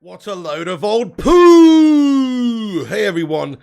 What a load of old poo! Hey everyone,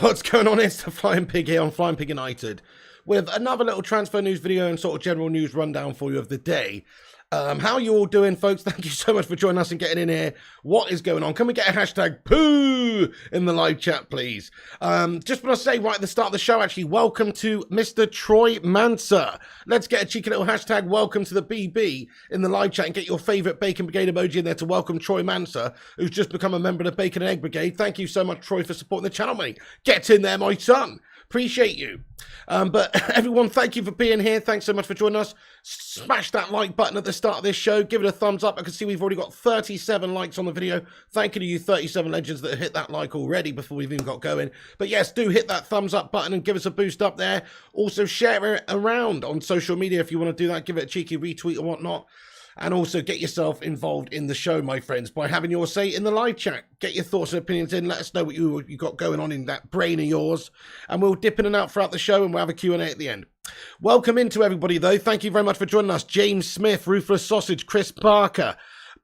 what's going on? It's the Flying Pig here on Flying Pig United with another little transfer news video and sort of general news rundown for you of the day. How are you all doing, folks? Thank you so much for joining us and getting in here. What is going on? Can we get a hashtag poo in the live chat, please? Just want to say right at the start of the show, actually, welcome to Mr. Troy Manser. Let's get a cheeky little hashtag welcome to the BB in the live chat and get your favourite Bacon Brigade emoji in there to welcome Troy Manser, who's just become a member of the Bacon and Egg Brigade. Thank you so much, Troy, for supporting the channel, mate. Get in there, my son. Appreciate you. But everyone, thank you for being here. Thanks so much for joining us. Smash that like button at the start of this show. Give it a thumbs up. I can see we've already got 37 likes on the video. Thank you to you 37 legends that have hit that like already before we've even got going. But yes, do hit that thumbs up button and give us a boost up there. Also share it around on social media if you want to do that. Give it a cheeky retweet or whatnot. And also get yourself involved in the show, my friends, by having your say in the live chat. Get your thoughts and opinions in. Let us know what you got going on in that brain of yours. And we'll dip in and out throughout the show and we'll have a Q&A at the end. Welcome into everybody, though. Thank you very much for joining us. James Smith, Ruthless Sausage, Chris Barker,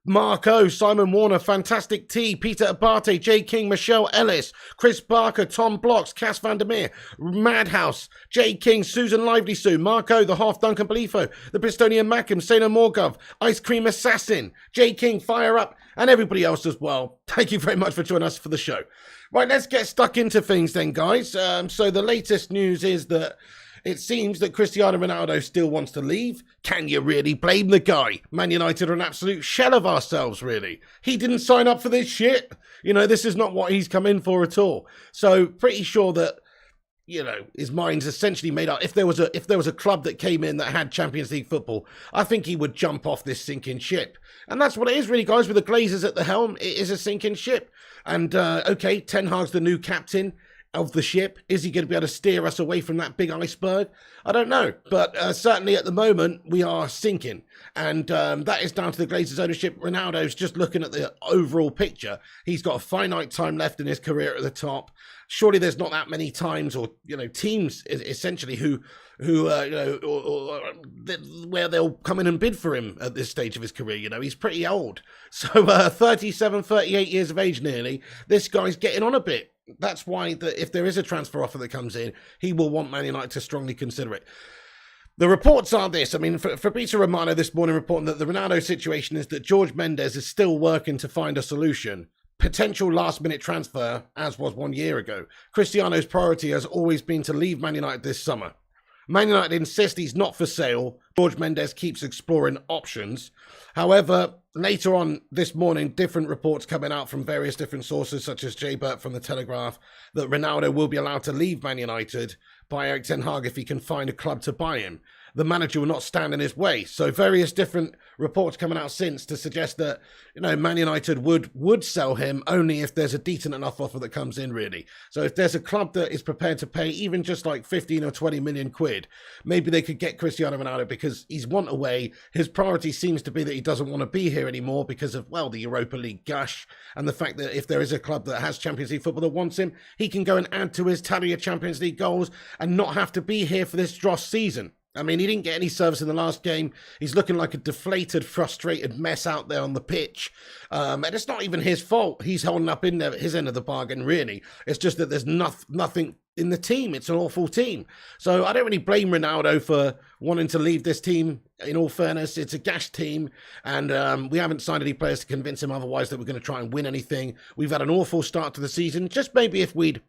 Marco, Simon Warner, Fantastic T, Peter Abate, J King, Michelle Ellis, Chris Barker, Tom Blocks, Cass Vandermeer, Madhouse, J King, Susan Lively Sue, Marco, the Half Duncan Belifo, the Bristolian Mackham, Sena Morgov, Ice Cream Assassin, J King, Fire Up, and everybody else as well. Thank you very much for joining us for the show. Right, let's get stuck into things then, guys. So the latest news is that it seems that Cristiano Ronaldo still wants to leave. Can you really blame the guy? Man United are an absolute shell of ourselves, really. He didn't sign up for this shit. You know, this is not what he's come in for at all. So pretty sure that, you know, his mind's essentially made up. If there was a club that came in that had Champions League football, I think he would jump off this sinking ship. And that's what it is really, guys, with the Glazers at the helm. It is a sinking ship. And, okay, Ten Hag's the new captain of the ship. Is he going to be able to steer us away from that big iceberg? I don't know, but certainly at the moment we are sinking, and that is down to the Glazers' ownership. Ronaldo's just looking at the overall picture. He's got a finite time left in his career at the top. Surely there's not that many times, or teams essentially who where they'll come in and bid for him at this stage of his career. He's pretty old, so 37, 38 years of age nearly. This guy's getting on a bit. That's why if there is a transfer offer that comes in, he will want Man United to strongly consider it. The reports are this. I mean, Fabrizio Romano this morning reporting that the Ronaldo situation is that Jorge Mendes is still working to find a solution. Potential last-minute transfer, as was 1 year ago. Cristiano's priority has always been to leave Man United this summer. Man United insist he's not for sale. Jorge Mendes keeps exploring options. However, later on this morning, different reports coming out from various different sources, such as Jay Burt from The Telegraph, that Ronaldo will be allowed to leave Man United by Erik ten Hag if he can find a club to buy him. The manager will not stand in his way. So various different reports coming out since to suggest that, Man United would sell him only if there's a decent enough offer that comes in, really. So if there's a club that is prepared to pay even just like 15 or 20 million quid, maybe they could get Cristiano Ronaldo because he's want away. His priority seems to be that he doesn't want to be here anymore because of, well, the Europa League gush and the fact that if there is a club that has Champions League football that wants him, he can go and add to his tally of Champions League goals and not have to be here for this dross season. I mean, he didn't get any service in the last game. He's looking like a deflated, frustrated mess out there on the pitch. And it's not even his fault. He's holding up in there, his end of the bargain, really. It's just that there's nothing in the team. It's an awful team. So I don't really blame Ronaldo for wanting to leave this team. In all fairness, it's a gash team. And we haven't signed any players to convince him otherwise that we're going to try and win anything. We've had an awful start to the season. Just maybe if we'd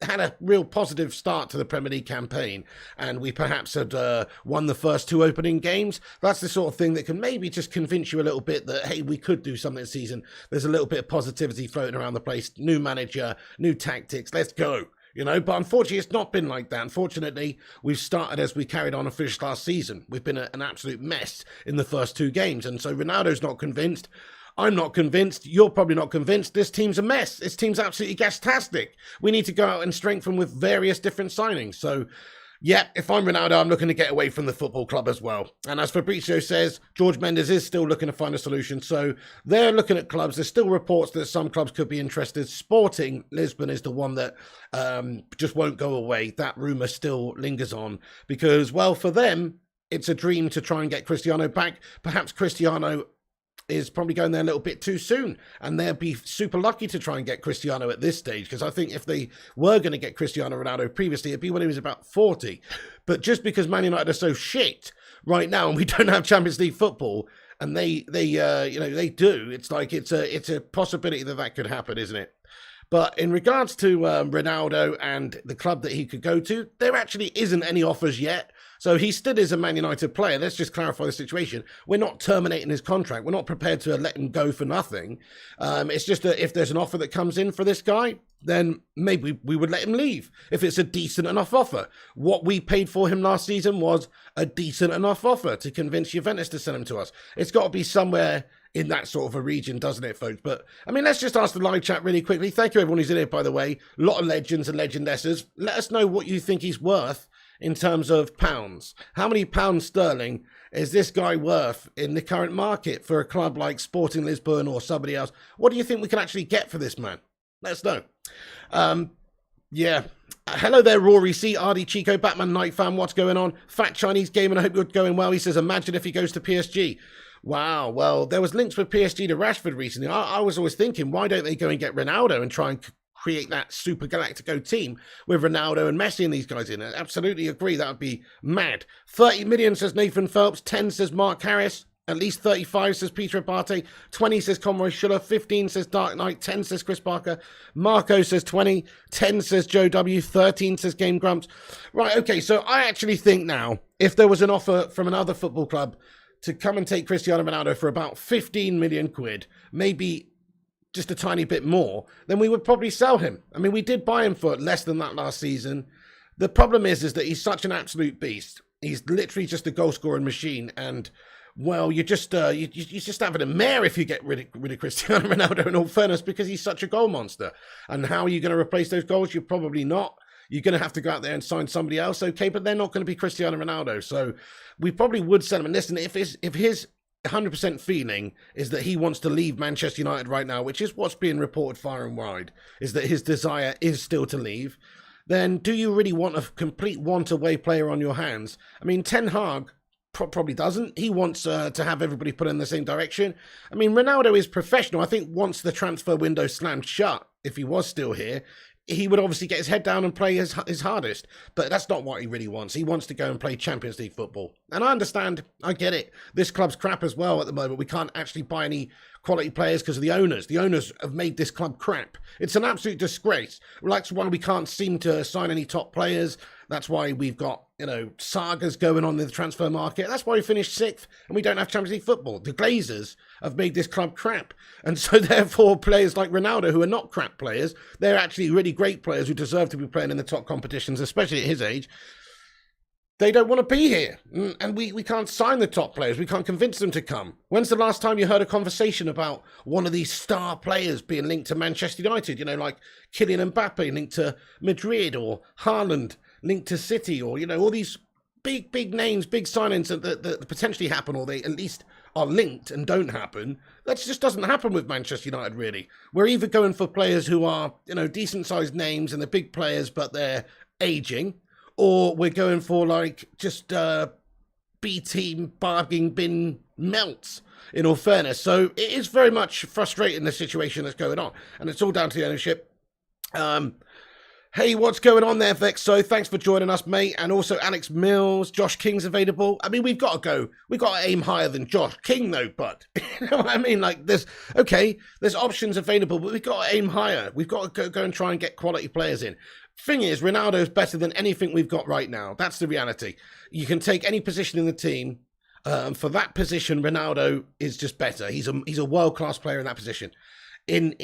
had a real positive start to the Premier League campaign and we perhaps had won the first two opening games, that's the sort of thing that can maybe just convince you a little bit that, hey, we could do something this season. There's a little bit of positivity floating around the place. New manager, new tactics, let's go. But unfortunately, it's not been like that. Unfortunately, we've started as we carried on and finished last season. We've been an absolute mess in the first two games. And so Ronaldo's not convinced. I'm not convinced. You're probably not convinced. This team's a mess. This team's absolutely gastastic. We need to go out and strengthen with various different signings. So, yeah, if I'm Ronaldo, I'm looking to get away from the football club as well. And as Fabrizio says, Jorge Mendes is still looking to find a solution. So they're looking at clubs. There's still reports that some clubs could be interested. Sporting Lisbon is the one that just won't go away. That rumour still lingers on because, well, for them, it's a dream to try and get Cristiano back. Perhaps Cristiano is probably going there a little bit too soon, and they'll be super lucky to try and get Cristiano at this stage, because I think if they were going to get Cristiano Ronaldo previously, it'd be when he was about 40. But just because Man United are so shit right now, and we don't have Champions League football, and they do, it's like it's a possibility that could happen, isn't it? But in regards to Ronaldo and the club that he could go to, there actually isn't any offers yet. So he still is a Man United player. Let's just clarify the situation. We're not terminating his contract. We're not prepared to let him go for nothing. It's just that if there's an offer that comes in for this guy, then maybe we would let him leave if it's a decent enough offer. What we paid for him last season was a decent enough offer to convince Juventus to send him to us. It's got to be somewhere in that sort of a region, doesn't it, folks? But, I mean, let's just ask the live chat really quickly. Thank you, everyone who's in here, by the way. A lot of legends and legendesses. Let us know what you think he's worth in terms of pounds. How many pounds sterling is this guy worth in the current market for a club like Sporting Lisbon or somebody else? What do you think we can actually get for this man? Let us know. Yeah. Hello there, Rory C, RD Chico, Batman Night Fan. What's going on? Fat Chinese Gamer, I hope you're going well. He says, imagine if he goes to PSG. Wow, well, there was links with PSG to Rashford recently. I was always thinking, why don't they go and get Ronaldo and try and create that Super Galactico team with Ronaldo and Messi and these guys in it? Absolutely agree, that would be mad. 30 million, says Nathan Phelps. 10, says Mark Harris. At least 35, says Peter Abate. 20, says Conroy Schuller. 15, says Dark Knight. 10, says Chris Barker. Marco says 20. 10, says Joe W. 13, says Game Grumps. Right, okay, so I actually think now, if there was an offer from another football club to come and take Cristiano Ronaldo for about 15 million quid, maybe just a tiny bit more, then we would probably sell him. I mean, we did buy him for less than that last season. The problem is that he's such an absolute beast. He's literally just a goal-scoring machine, and, well, you're just having a mare if you get rid of Cristiano Ronaldo, in all fairness, because he's such a goal monster. And how are you going to replace those goals? You're probably not. You're going to have to go out there and sign somebody else, okay, but they're not going to be Cristiano Ronaldo. So we probably would sell him. And listen, if his 100% feeling is that he wants to leave Manchester United right now, which is what's being reported far and wide, is that his desire is still to leave, then do you really want a complete want-away player on your hands? I mean, Ten Hag probably doesn't. He wants to have everybody put in the same direction. I mean, Ronaldo is professional. I think once the transfer window slammed shut, if he was still here, he would obviously get his head down and play his hardest, but that's not what he really wants. He wants to go and play Champions League football. And I understand, I get it. This club's crap as well at the moment. We can't actually buy any quality players because of the owners. The owners have made this club crap. It's an absolute disgrace. That's why we can't seem to sign any top players. That's why we've got, sagas going on in the transfer market. That's why we finished 6th and we don't have Champions League football. The Glazers have made this club crap. And so therefore players like Ronaldo, who are not crap players, they're actually really great players who deserve to be playing in the top competitions, especially at his age. They don't want to be here. And we can't sign the top players. We can't convince them to come. When's the last time you heard a conversation about one of these star players being linked to Manchester United? Like Kylian Mbappe linked to Madrid, or Haaland linked to City, or, all these big names, big signings that potentially happen, or they at least are linked and don't happen. That just doesn't happen with Manchester United, really. We're either going for players who are, decent-sized names and they're big players, but they're aging, or we're going for, just B-team bargaining bin melts, in all fairness. So it is very much frustrating, the situation that's going on, and it's all down to the ownership. Hey, what's going on there, Vexo? Thanks for joining us, mate. And also Alex Mills, Josh King's available. I mean, we've got to aim higher than Josh King, though, bud. You know what I mean? There's options available, but we've got to aim higher. We've got to go and try and get quality players in. Thing is, Ronaldo's better than anything we've got right now. That's the reality. You can take any position in the team. For that position, Ronaldo is just better. He's a world-class player in that position. In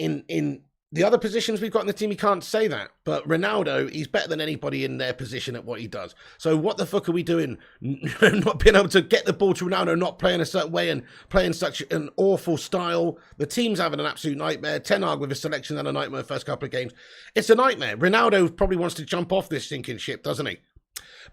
the other positions we've got in the team, you can't say that. But Ronaldo, he's better than anybody in their position at what he does. So what the fuck are we doing? Not being able to get the ball to Ronaldo, not playing a certain way and playing such an awful style. The team's having an absolute nightmare. Ten Hag with his selection and a nightmare first couple of games. It's a nightmare. Ronaldo probably wants to jump off this sinking ship, doesn't he?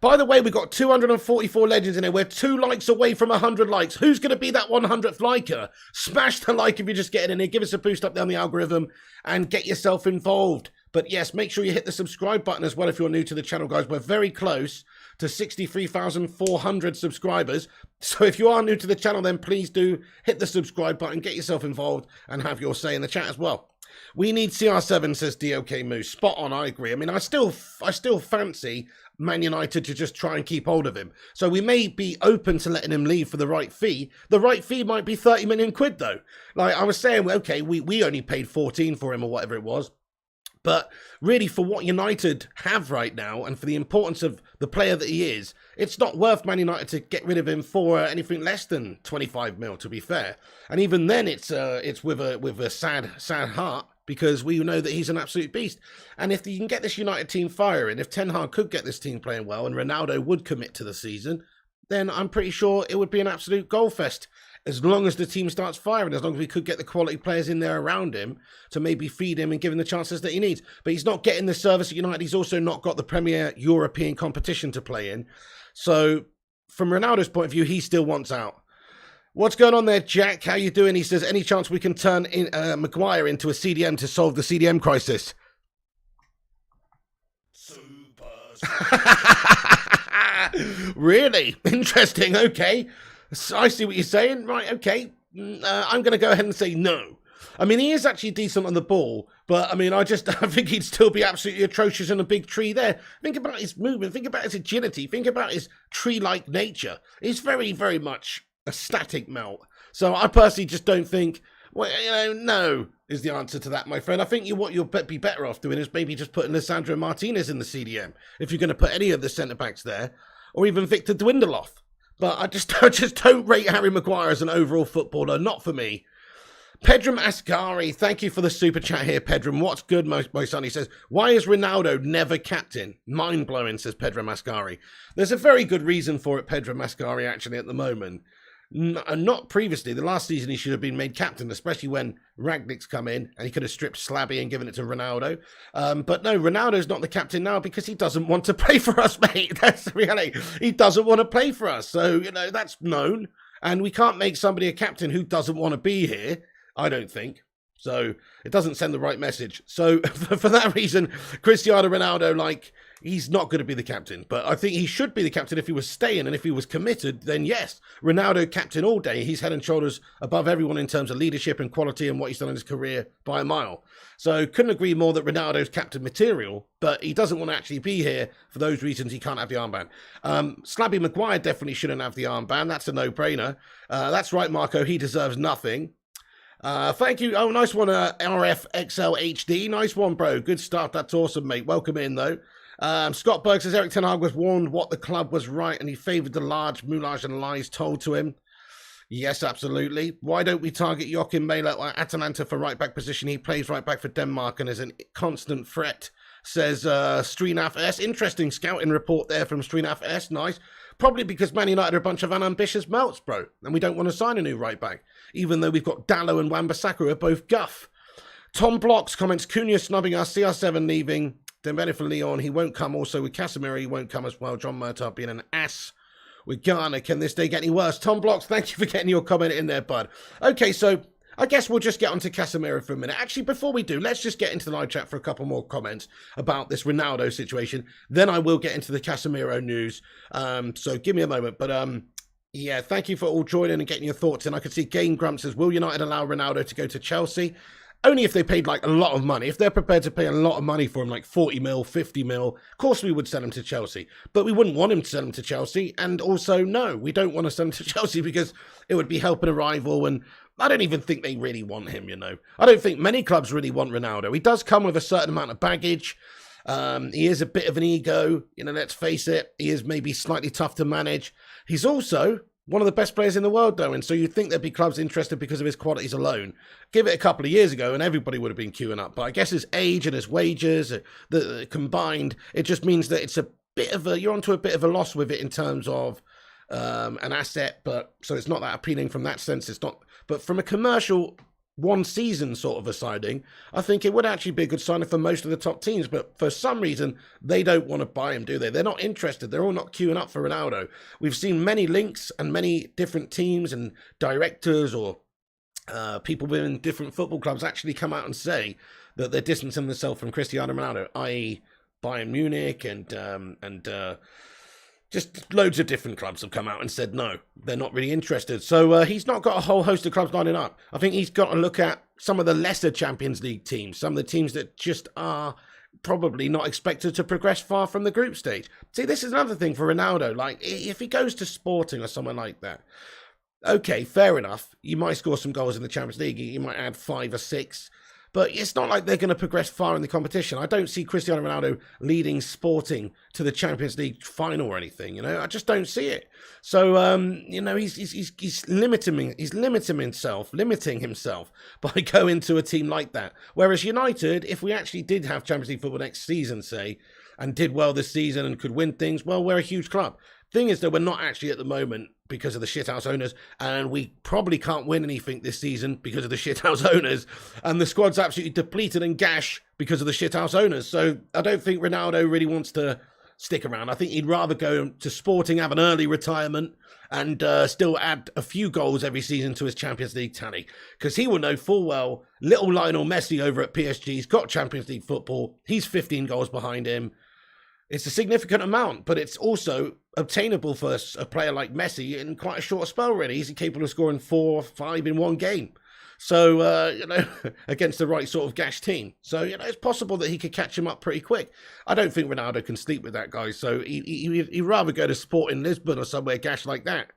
By the way, we've got 244 legends in here. We're 2 likes away from 100 likes. Who's going to be that 100th liker? Smash the like if you're just getting in here. Give us a boost up down the algorithm and get yourself involved. But yes, make sure you hit the subscribe button as well if you're new to the channel, guys. We're very close to 63,400 subscribers. So if you are new to the channel, then please do hit the subscribe button, get yourself involved, and have your say in the chat as well. We need CR7, says DOK Moose. Spot on, I agree. I mean, I still fancy Man United to just try and keep hold of him. So we may be open to letting him leave for the right fee. The right fee might be 30 million quid, though. Like I was saying, okay, we only paid 14 for him or whatever it was. But really, for what United have right now and for the importance of the player that he is, it's not worth Man United to get rid of him for anything less than 25 mil, to be fair. And even then, it's with a sad heart, because we know that he's an absolute beast. And if you can get this United team firing, if Ten Hag could get this team playing well and Ronaldo would commit to the season, then I'm pretty sure it would be an absolute goal fest. As long as the team starts firing, as long as we could get the quality players in there around him to maybe feed him and give him the chances that he needs. But he's not getting the service at United. He's also not got the Premier European competition to play in. So from Ronaldo's point of view, he still wants out. What's going on there, Jack? How you doing? He says, any chance we can turn Maguire into a CDM to solve the CDM crisis? Really? Interesting. Okay. So I see what you're saying. Right, okay. I'm going to go ahead and say no. I mean, he is actually decent on the ball, but I mean, I think he'd still be absolutely atrocious in a big tree there. Think about his movement. Think about his agility. Think about his tree-like nature. He's very, very much a static melt. So I personally just don't think, well, no is the answer to that, my friend. I think what you'll be better off doing is maybe just putting Lisandro Martinez in the CDM, if you're going to put any of the centre-backs there, or even Victor Dwindloff. But I just don't rate Harry Maguire as an overall footballer. Not for me. Pedram Ascari, thank you for the super chat here, Pedram. What's good, my son? He says, why is Ronaldo never captain? Mind-blowing, says Pedram Ascari. There's a very good reason for it, Pedram Ascari, actually, at the moment. Not previously. The last season he should have been made captain, especially when Ragnick's come in and he could have stripped Slabby and given it to Ronaldo. But no, Ronaldo's not the captain now because he doesn't want to play for us, mate. That's the reality. He doesn't want to play for us. So, that's known. And we can't make somebody a captain who doesn't want to be here, I don't think. So it doesn't send the right message. So for that reason, Cristiano Ronaldo, he's not going to be the captain. But I think he should be the captain if he was staying. And if he was committed, then yes, Ronaldo captain all day. He's head and shoulders above everyone in terms of leadership and quality and what he's done in his career by a mile. So couldn't agree more that Ronaldo's captain material, but he doesn't want to actually be here. For those reasons, he can't have the armband. Slabby Maguire definitely shouldn't have the armband. That's a no-brainer. That's right, Marco. He deserves nothing. Thank you. Oh, nice one, RFXLHD. Nice one, bro. Good stuff. That's awesome, mate. Welcome in, though. Scott Berg says Erik ten Hag was warned what the club was right and he favoured the large moulage and lies told to him. Yes, absolutely. Why don't we target Joachim Mæhle or Atalanta for right-back position? He plays right-back for Denmark and is a constant threat, says Strinaf S. Interesting scouting report there from Strinaf S. Nice. Probably because Man United are a bunch of unambitious melts, bro. And we don't want to sign a new right-back, even though we've got Dallo and Wan-Bissaka who are both guff. Tom Blocks comments, Cunha snubbing us, CR7 leaving, Dembele for Lyon, he won't come. Also with Casemiro, he won't come as well. John Murtaugh being an ass with Ghana. Can this day get any worse? Tom Blocks, thank you for getting your comment in there, bud. Okay, so I guess we'll just get on to Casemiro for a minute. Actually, before we do, let's just get into the live chat for a couple more comments about this Ronaldo situation. Then I will get into the Casemiro news. So give me a moment. But yeah, thank you for all joining and getting your thoughts in. I can see Game Grump says, will United allow Ronaldo to go to Chelsea? Only if they paid a lot of money. If they're prepared to pay a lot of money for him, like 40 mil, 50 mil, of course we would sell him to Chelsea. But we wouldn't want him to sell him to Chelsea. And also, no, we don't want to sell him to Chelsea because it would be helping a rival. And I don't even think they really want him, I don't think many clubs really want Ronaldo. He does come with a certain amount of baggage. He is a bit of an ego. Let's face it. He is maybe slightly tough to manage. He's also one of the best players in the world, though, and so you'd think there'd be clubs interested because of his qualities alone. Give it a couple of years ago and everybody would have been queuing up. But I guess his age and his wages, the combined, it just means that it's a bit of you're onto a bit of a loss with it in terms of an asset. But so it's not that appealing from that sense. It's not, but from a commercial one season sort of a signing, I think it would actually be a good signing for most of the top teams. But for some reason, they don't want to buy him, do they? They're not interested. They're all not queuing up for Ronaldo. We've seen many links and many different teams and directors or people within different football clubs actually come out and say that they're distancing themselves from Cristiano Ronaldo, i.e. Bayern Munich and just loads of different clubs have come out and said no, they're not really interested. So he's not got a whole host of clubs lining up. I think he's got to look at some of the lesser Champions League teams, some of the teams that just are probably not expected to progress far from the group stage. See, this is another thing for Ronaldo. Like, if he goes to Sporting or someone like that, okay, fair enough. You might score some goals in the Champions League. You might add 5 or 6. But it's not like they're going to progress far in the competition. I don't see Cristiano Ronaldo leading Sporting to the Champions League final or anything. You know, I just don't see it. So, you know, he's limiting himself by going to a team like that. Whereas United, if we actually did have Champions League football next season, say, and did well this season and could win things, well, we're a huge club. Thing is, though, we're not actually at the moment because of the shithouse owners, and we probably can't win anything this season because of the shithouse owners, and the squad's absolutely depleted and gash because of the shithouse owners. So I don't think Ronaldo really wants to stick around. I think he'd rather go to Sporting, have an early retirement, and still add a few goals every season to his Champions League tally, because he will know full well little Lionel Messi over at PSG's got Champions League football. He's 15 goals behind him. It's a significant amount, but it's also obtainable for a player like Messi in quite a short spell, really. He's capable of scoring 4 or 5 in one game. So, you know, against the right sort of gash team. So, you know, it's possible that he could catch him up pretty quick. I don't think Ronaldo can sleep with that guy. So he'd rather go to Sporting Lisbon or somewhere gash like that.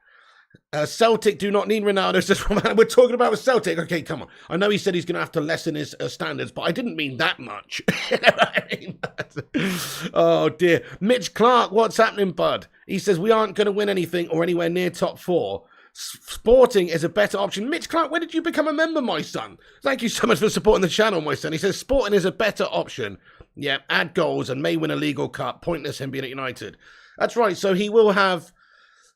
Celtic do not need Ronaldo, says Roman. We're talking about Celtic. Okay, come on. I know he said he's going to have to lessen his standards, but I didn't mean that much. You know what I mean? Oh, dear. Mitch Clark, what's happening, bud? He says, we aren't going to win anything or anywhere near top 4. Sporting is a better option. Mitch Clark, when did you become a member, my son? Thank you so much for supporting the channel, my son. He says, Sporting is a better option. Yeah, add goals and may win a legal cup. Pointless him being at United. That's right. So he will have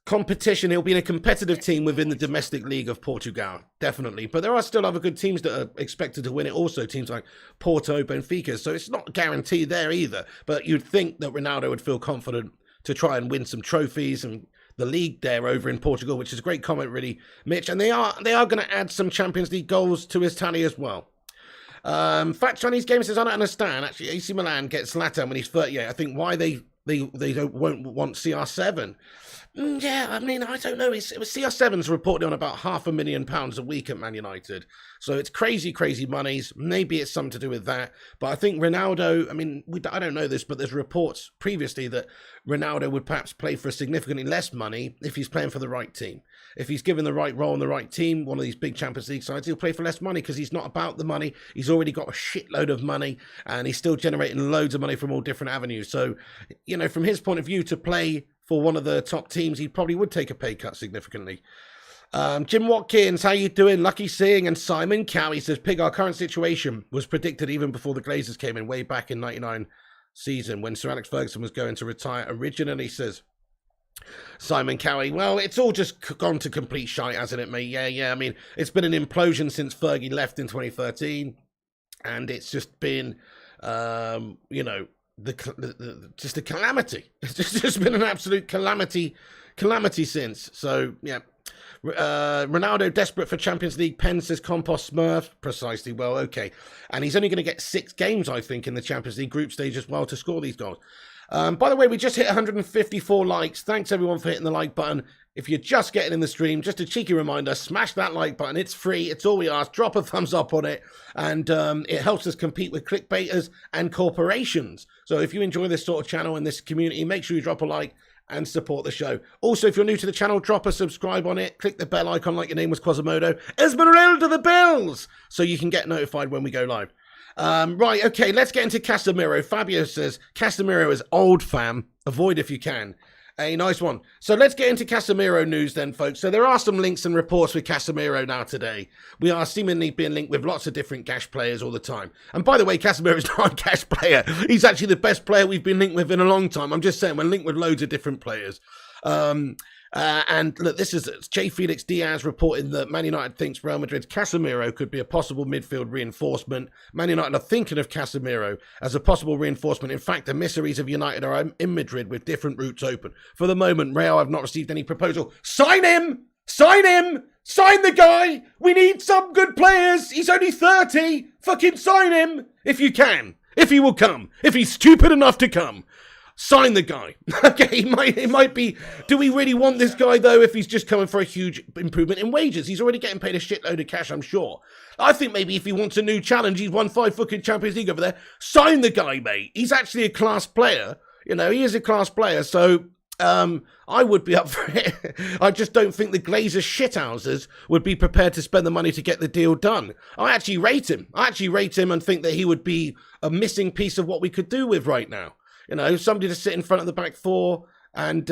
competition. He'll be in a competitive team within the domestic league of Portugal, definitely. But there are still other good teams that are expected to win it also, teams like Porto, Benfica. So it's not guaranteed there either. But you'd think that Ronaldo would feel confident to try and win some trophies and the league there over in Portugal, which is a great comment, really, Mitch. And they are going to add some Champions League goals to his tally as well. Fat Chinese Gamer says, I don't understand. Actually, AC Milan gets Zlatan when he's 38. I think why they won't want CR7. Yeah, I mean, I don't know. CR7's reported on about £500,000 a week at Man United. So it's crazy, crazy monies. Maybe it's something to do with that. But I think Ronaldo, I mean, I don't know this, but there's reports previously that Ronaldo would perhaps play for significantly less money if he's playing for the right team. If he's given the right role in the right team, one of these big Champions League sides, he'll play for less money because he's not about the money. He's already got a shitload of money and he's still generating loads of money from all different avenues. So, you know, from his point of view, to play for one of the top teams, he probably would take a pay cut significantly. Jim Watkins, how you doing? Lucky Seeing and Simon Cowie says, Pig, our current situation was predicted even before the Glazers came in way back in 99 season when Sir Alex Ferguson was going to retire originally, says Simon Cowie. Well, it's all just gone to complete shite, hasn't it, mate? Yeah. I mean, it's been an implosion since Fergie left in 2013, and it's just been, you know, just a calamity. It's just been an absolute calamity since. So, yeah. Ronaldo desperate for Champions League pen, says Compost Smurf. Precisely. Well, okay. And he's only going to get 6 games, I think, in the Champions League group stage as well to score these goals. By the way, we just hit 154 likes. Thanks, everyone, for hitting the like button. If you're just getting in the stream, just a cheeky reminder, smash that like button. It's free. It's all we ask. Drop a thumbs up on it. And it helps us compete with clickbaiters and corporations. So if you enjoy this sort of channel and this community, make sure you drop a like and support the show. Also, if you're new to the channel, drop a subscribe on it. Click the bell icon like your name was Quasimodo. Esmeralda the bells! So you can get notified when we go live. Right, okay, let's get into Casemiro. Fabio says, Casemiro is old, fam. Avoid if you can. A nice one. So let's get into Casemiro news then, folks. So there are some links and reports with Casemiro now today. We are seemingly being linked with lots of different gash players all the time. And by the way, Casemiro is not a gash player. He's actually the best player we've been linked with in a long time. I'm just saying, we're linked with loads of different players. And look, this is J. Felix Diaz reporting that Man United thinks Real Madrid's Casemiro could be a possible midfield reinforcement. Man United are thinking of Casemiro as a possible reinforcement. In fact, the emissaries of United are in Madrid with different routes open. For the moment, Real have not received any proposal. Sign him! Sign him! Sign the guy! We need some good players! He's only 30! Fucking sign him! If you can. If he will come. If he's stupid enough to come. Sign the guy. Okay, it might be... Do we really want this guy, though, if he's just coming for a huge improvement in wages? He's already getting paid a shitload of cash, I'm sure. I think maybe if he wants a new challenge, he's won 5 fucking Champions League over there. Sign the guy, mate. He's actually a class player. You know, he is a class player, so... I would be up for it. I just don't think the Glazer shithouses would be prepared to spend the money to get the deal done. I actually rate him. And think that he would be a missing piece of what we could do with right now. You know, somebody to sit in front of the back four and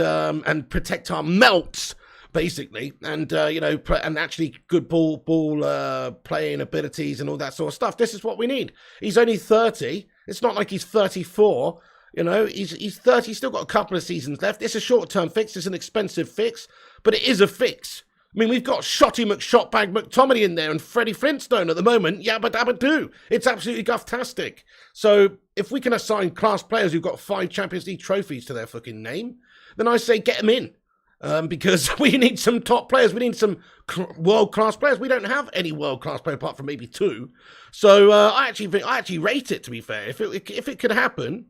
protect our melts, basically, and you know, and actually good ball playing abilities and all that sort of stuff. This is what we need. He's only 30. It's not like he's 34. You know, he's 30, he's still got a couple of seasons left. It's a short-term fix, it's an expensive fix, but it is a fix. I mean, we've got Shotty McShotbag McTominay in there and Freddie Flintstone at the moment. Yabba dabba do. It's absolutely gufftastic. So, if we can assign class players who've got 5 Champions League trophies to their fucking name, then I say get them in. Because we need some top players. We need some world-class players. We don't have any world-class players apart from maybe 2. So, I actually rate it, to be fair. If it could happen...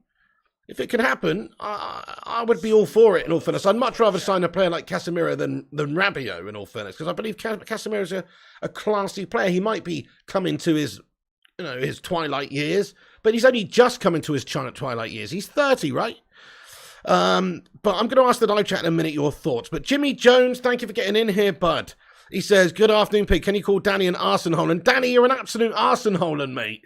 I would be all for it, in all fairness. I'd much rather sign a player like Casemiro than Rabiot, in all fairness, because I believe Casemiro's a classy player. He might be coming to his twilight years, but he's only just coming to his twilight years. He's 30, right? But I'm going to ask the live chat in a minute your thoughts. But Jimmy Jones, thank you for getting in here, bud. He says, good afternoon, Pig. Can you call Danny an arsenhole? And Danny, you're an absolute arsenhole, mate.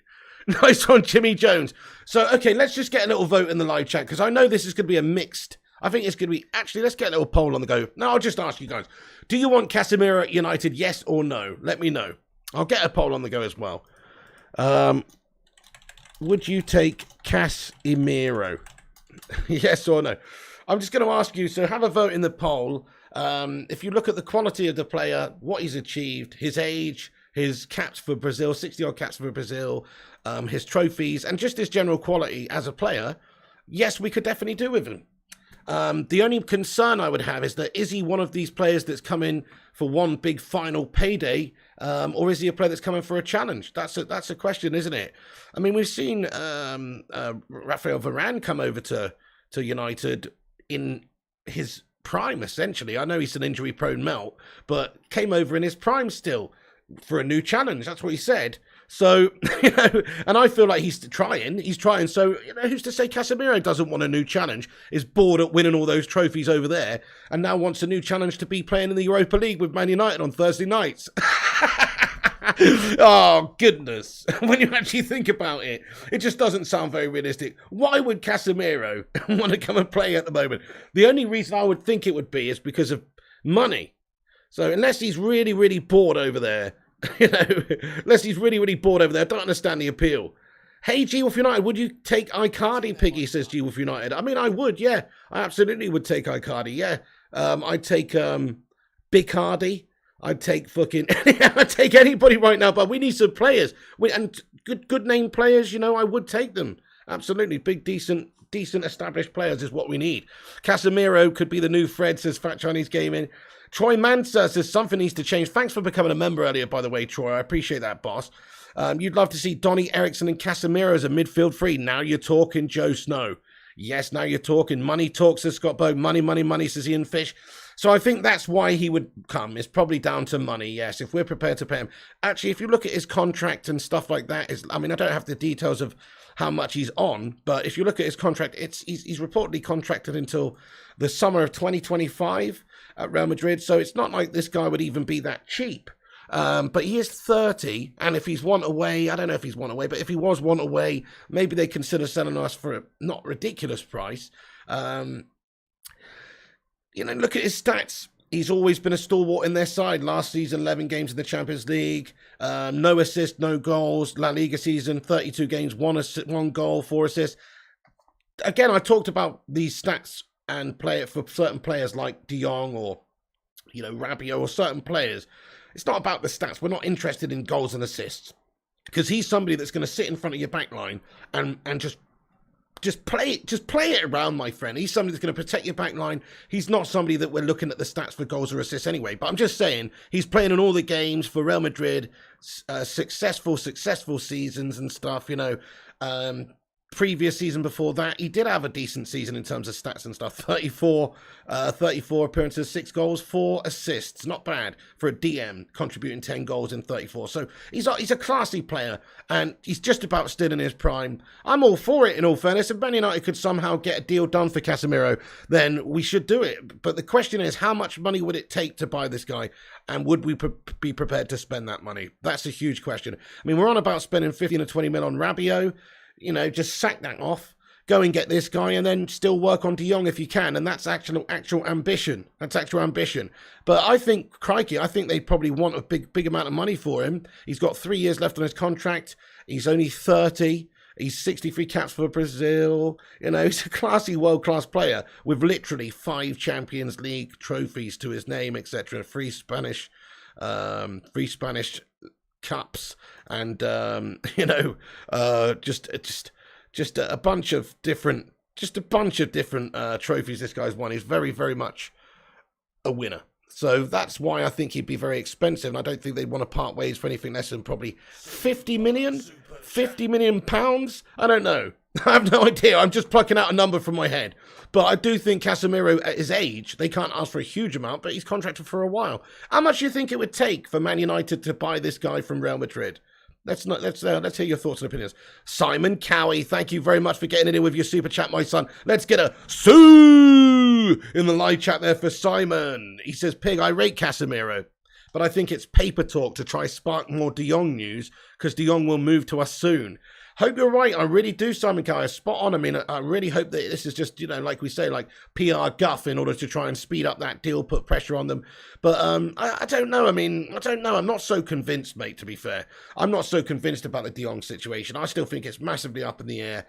Nice one, Jimmy Jones. So, okay, let's just get a little vote in the live chat, because I know this is going to be a mixed... I think it's going to be... Actually, let's get a little poll on the go. No, I'll just ask you guys. Do you want Casemiro at United, yes or no? Let me know. I'll get a poll on the go as well. Would you take Casemiro? Yes or no? I'm just going to ask you, so have a vote in the poll. If you look at the quality of the player, what he's achieved, his age... his caps for Brazil, 60-odd caps for Brazil, his trophies, and just his general quality as a player, yes, we could definitely do with him. The only concern I would have is that is he one of these players that's coming for one big final payday, or is he a player that's coming for a challenge? That's a question, isn't it? I mean, we've seen Rafael Varane come over to United in his prime, essentially. I know he's an injury-prone melt, but came over in his prime still. For a new challenge, that's what he said. So, you know, and I feel like he's trying. So, you know, who's to say Casemiro doesn't want a new challenge, is bored at winning all those trophies over there, and now wants a new challenge to be playing in the Europa League with Man United on Thursday nights. Oh, goodness. When you actually think about it, it just doesn't sound very realistic. Why would Casemiro want to come and play at the moment? The only reason I would think it would be is because of money. So unless he's really, really bored over there, you know, unless he's really, really bored over there, I don't understand the appeal. Hey, G-Wolf United, would you take Icardi, Piggy, says G-Wolf United. I mean, I would, yeah. I absolutely would take Icardi, yeah. I'd take Bicardi. I'd take fucking... I'd take anybody right now, but we need some players. And good name players, you know, I would take them. Absolutely. Big, decent established players is what we need. Casemiro could be the new Fred, says Fat Chinese Gaming. Troy Manser says something needs to change. Thanks for becoming a member earlier, by the way, Troy. I appreciate that, boss. You'd love to see Donny Eriksson and Casemiro as a midfield three. Now you're talking, Joe Snow. Yes, now you're talking. Money talks, says Scott Bogue. Money, says Ian Fish. So I think that's why he would come. It's probably down to money, yes, if we're prepared to pay him. Actually, if you look at his contract and stuff like that, I mean, I don't have the details of how much he's on, but if you look at his contract, he's reportedly contracted until the summer of 2025 at Real Madrid, so it's not like this guy would even be that cheap. But he is 30, and if he's one away, I don't know if he's one away, but if he was one away, maybe they consider selling us for a not ridiculous price. You know, look at his stats. He's always been a stalwart in their side. Last season, 11 games in the Champions League. No assists, no goals. La Liga season, 32 games, 1 goal, 4 assists. Again, I talked about these stats and play it for certain players like De Jong or, you know, Rabiot or certain players. It's not about the stats. We're not interested in goals and assists. Because he's somebody that's going to sit in front of your back line and just just play it around, my friend. He's somebody that's going to protect your back line. He's not somebody that we're looking at the stats for goals or assists anyway. But I'm just saying, he's playing in all the games for Real Madrid, successful seasons and stuff, previous season before that, he did have a decent season in terms of stats and stuff. 34 appearances, 6 goals, 4 assists. Not bad for a DM, contributing 10 goals in 34. So he's a classy player, and he's just about still in his prime. I'm all for it, in all fairness. If Man United could somehow get a deal done for Casemiro, then we should do it. But the question is, how much money would it take to buy this guy? And would we be prepared to spend that money? That's a huge question. I mean, we're on about spending 15 or 20 mil on Rabiot. Just sack that off, go and get this guy, and then still work on De Jong if you can. And that's actual ambition. That's actual ambition. But I think they probably want a big amount of money for him. He's got 3 years left on his contract. He's only 30. He's 63 caps for Brazil. He's a classy, world-class player with literally 5 Champions League trophies to his name, etc. Free Spanish cups, and just a bunch of different trophies this guy's won. He's very, very much a winner. So that's why I think he'd be very expensive, and I don't think they'd want to part ways for anything less than probably 50 million pounds. I don't know. I have no idea. I'm just plucking out a number from my head. But I do think Casemiro, at his age, they can't ask for a huge amount, but he's contracted for a while. How much do you think it would take for Man United to buy this guy from Real Madrid? Let's hear your thoughts and opinions. Simon Cowie, thank you very much for getting in with your super chat, my son. Let's get a Sue in the live chat there for Simon. He says, Pig, I rate Casemiro, but I think it's paper talk to try spark more De Jong news, because De Jong will move to us soon. Hope you're right. I really do, Simon Cowie. Spot on. I mean, I really hope that this is just, like we say, like PR guff in order to try and speed up that deal, put pressure on them. But I don't know. I mean, I don't know. I'm not so convinced, mate, to be fair. I'm not so convinced about the De Jong situation. I still think it's massively up in the air.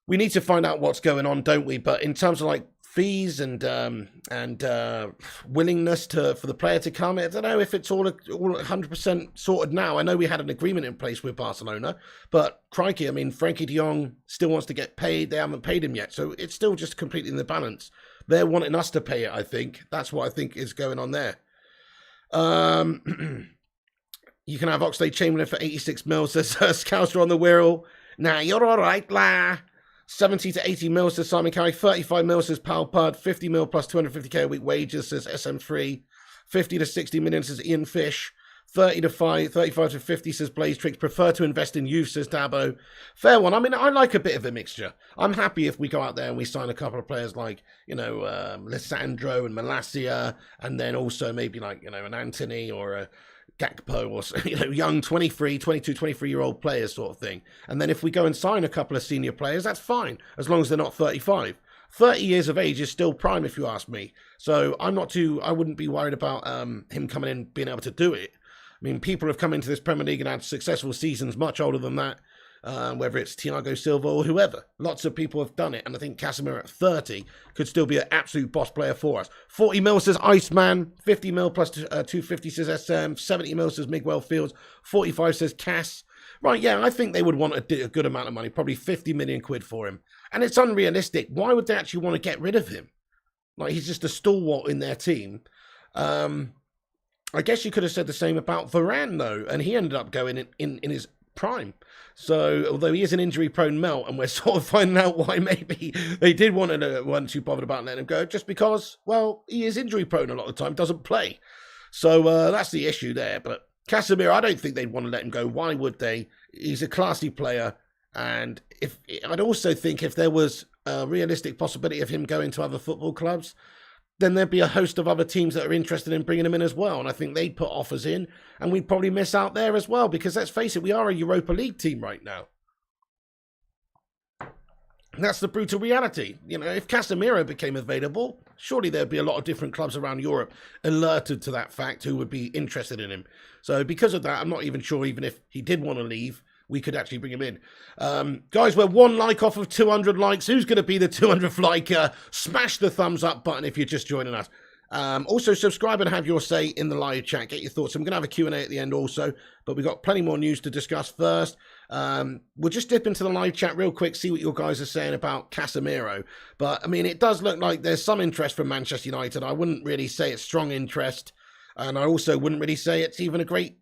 We need to find out what's going on, don't we? But in terms of like fees and willingness for the player to come, I don't know if it's all 100% sorted now. I know we had an agreement in place with Barcelona, but crikey, I mean, Frankie de Jong still wants to get paid. They haven't paid him yet, so it's still just completely in the balance. They're wanting us to pay it, I think. That's what I think is going on there. You can have Oxlade-Chamberlain for 86 mil, says Scouser on the wheel. Nah, you're all right, lah. 70 to 80 mil, says Simon Cowie. 35 mil, says Pal Pud. 50 mil plus 250k a week wages, says SM3. 50 to 60 million, says Ian Fish. 35 to 50, says Blaze Tricks. Prefer to invest in youth, says Dabo. Fair one. I mean, I like a bit of a mixture. I'm happy if we go out there and we sign a couple of players like, Lissandro and Malacia, and then also maybe like, an Anthony or a Gakpo or, young 23-year-old players sort of thing. And then if we go and sign a couple of senior players, that's fine, as long as they're not 35. 30 years of age is still prime, if you ask me. So I wouldn't be worried about him coming in, being able to do it. I mean, people have come into this Premier League and had successful seasons much older than that, whether it's Thiago Silva or whoever. Lots of people have done it, and I think Casemiro at 30 could still be an absolute boss player for us. 40 mil, says Iceman. 50 mil plus 250, says SM. 70 mil, says Miguel Fields. 45, says Cass. Right, yeah, I think they would want a good amount of money, probably 50 million quid for him. And it's unrealistic. Why would they actually want to get rid of him? Like, he's just a stalwart in their team. I guess you could have said the same about Varane, though, and he ended up going in his prime. So, although he is an injury-prone melt, and we're sort of finding out why maybe they weren't too bothered about letting him go, just because, well, he is injury-prone a lot of the time, doesn't play. So, that's the issue there. But Casemiro, I don't think they'd want to let him go. Why would they? He's a classy player, and I'd also think if there was a realistic possibility of him going to other football clubs, then there'd be a host of other teams that are interested in bringing him in as well. And I think they'd put offers in, and we'd probably miss out there as well, because let's face it, we are a Europa League team right now. And that's the brutal reality. If Casemiro became available, surely there'd be a lot of different clubs around Europe alerted to that fact who would be interested in him. So because of that, I'm not even sure, even if he did want to leave, we could actually bring him in. Guys, we're 1 like off of 200 likes. Who's going to be the 200th liker? Smash the thumbs up button if you're just joining us. Also, subscribe and have your say in the live chat. Get your thoughts. I'm going to have a Q&A at the end also, but we've got plenty more news to discuss first. We'll just dip into the live chat real quick, see what your guys are saying about Casemiro. But, I mean, it does look like there's some interest from Manchester United. I wouldn't really say it's strong interest. And I also wouldn't really say it's even a great,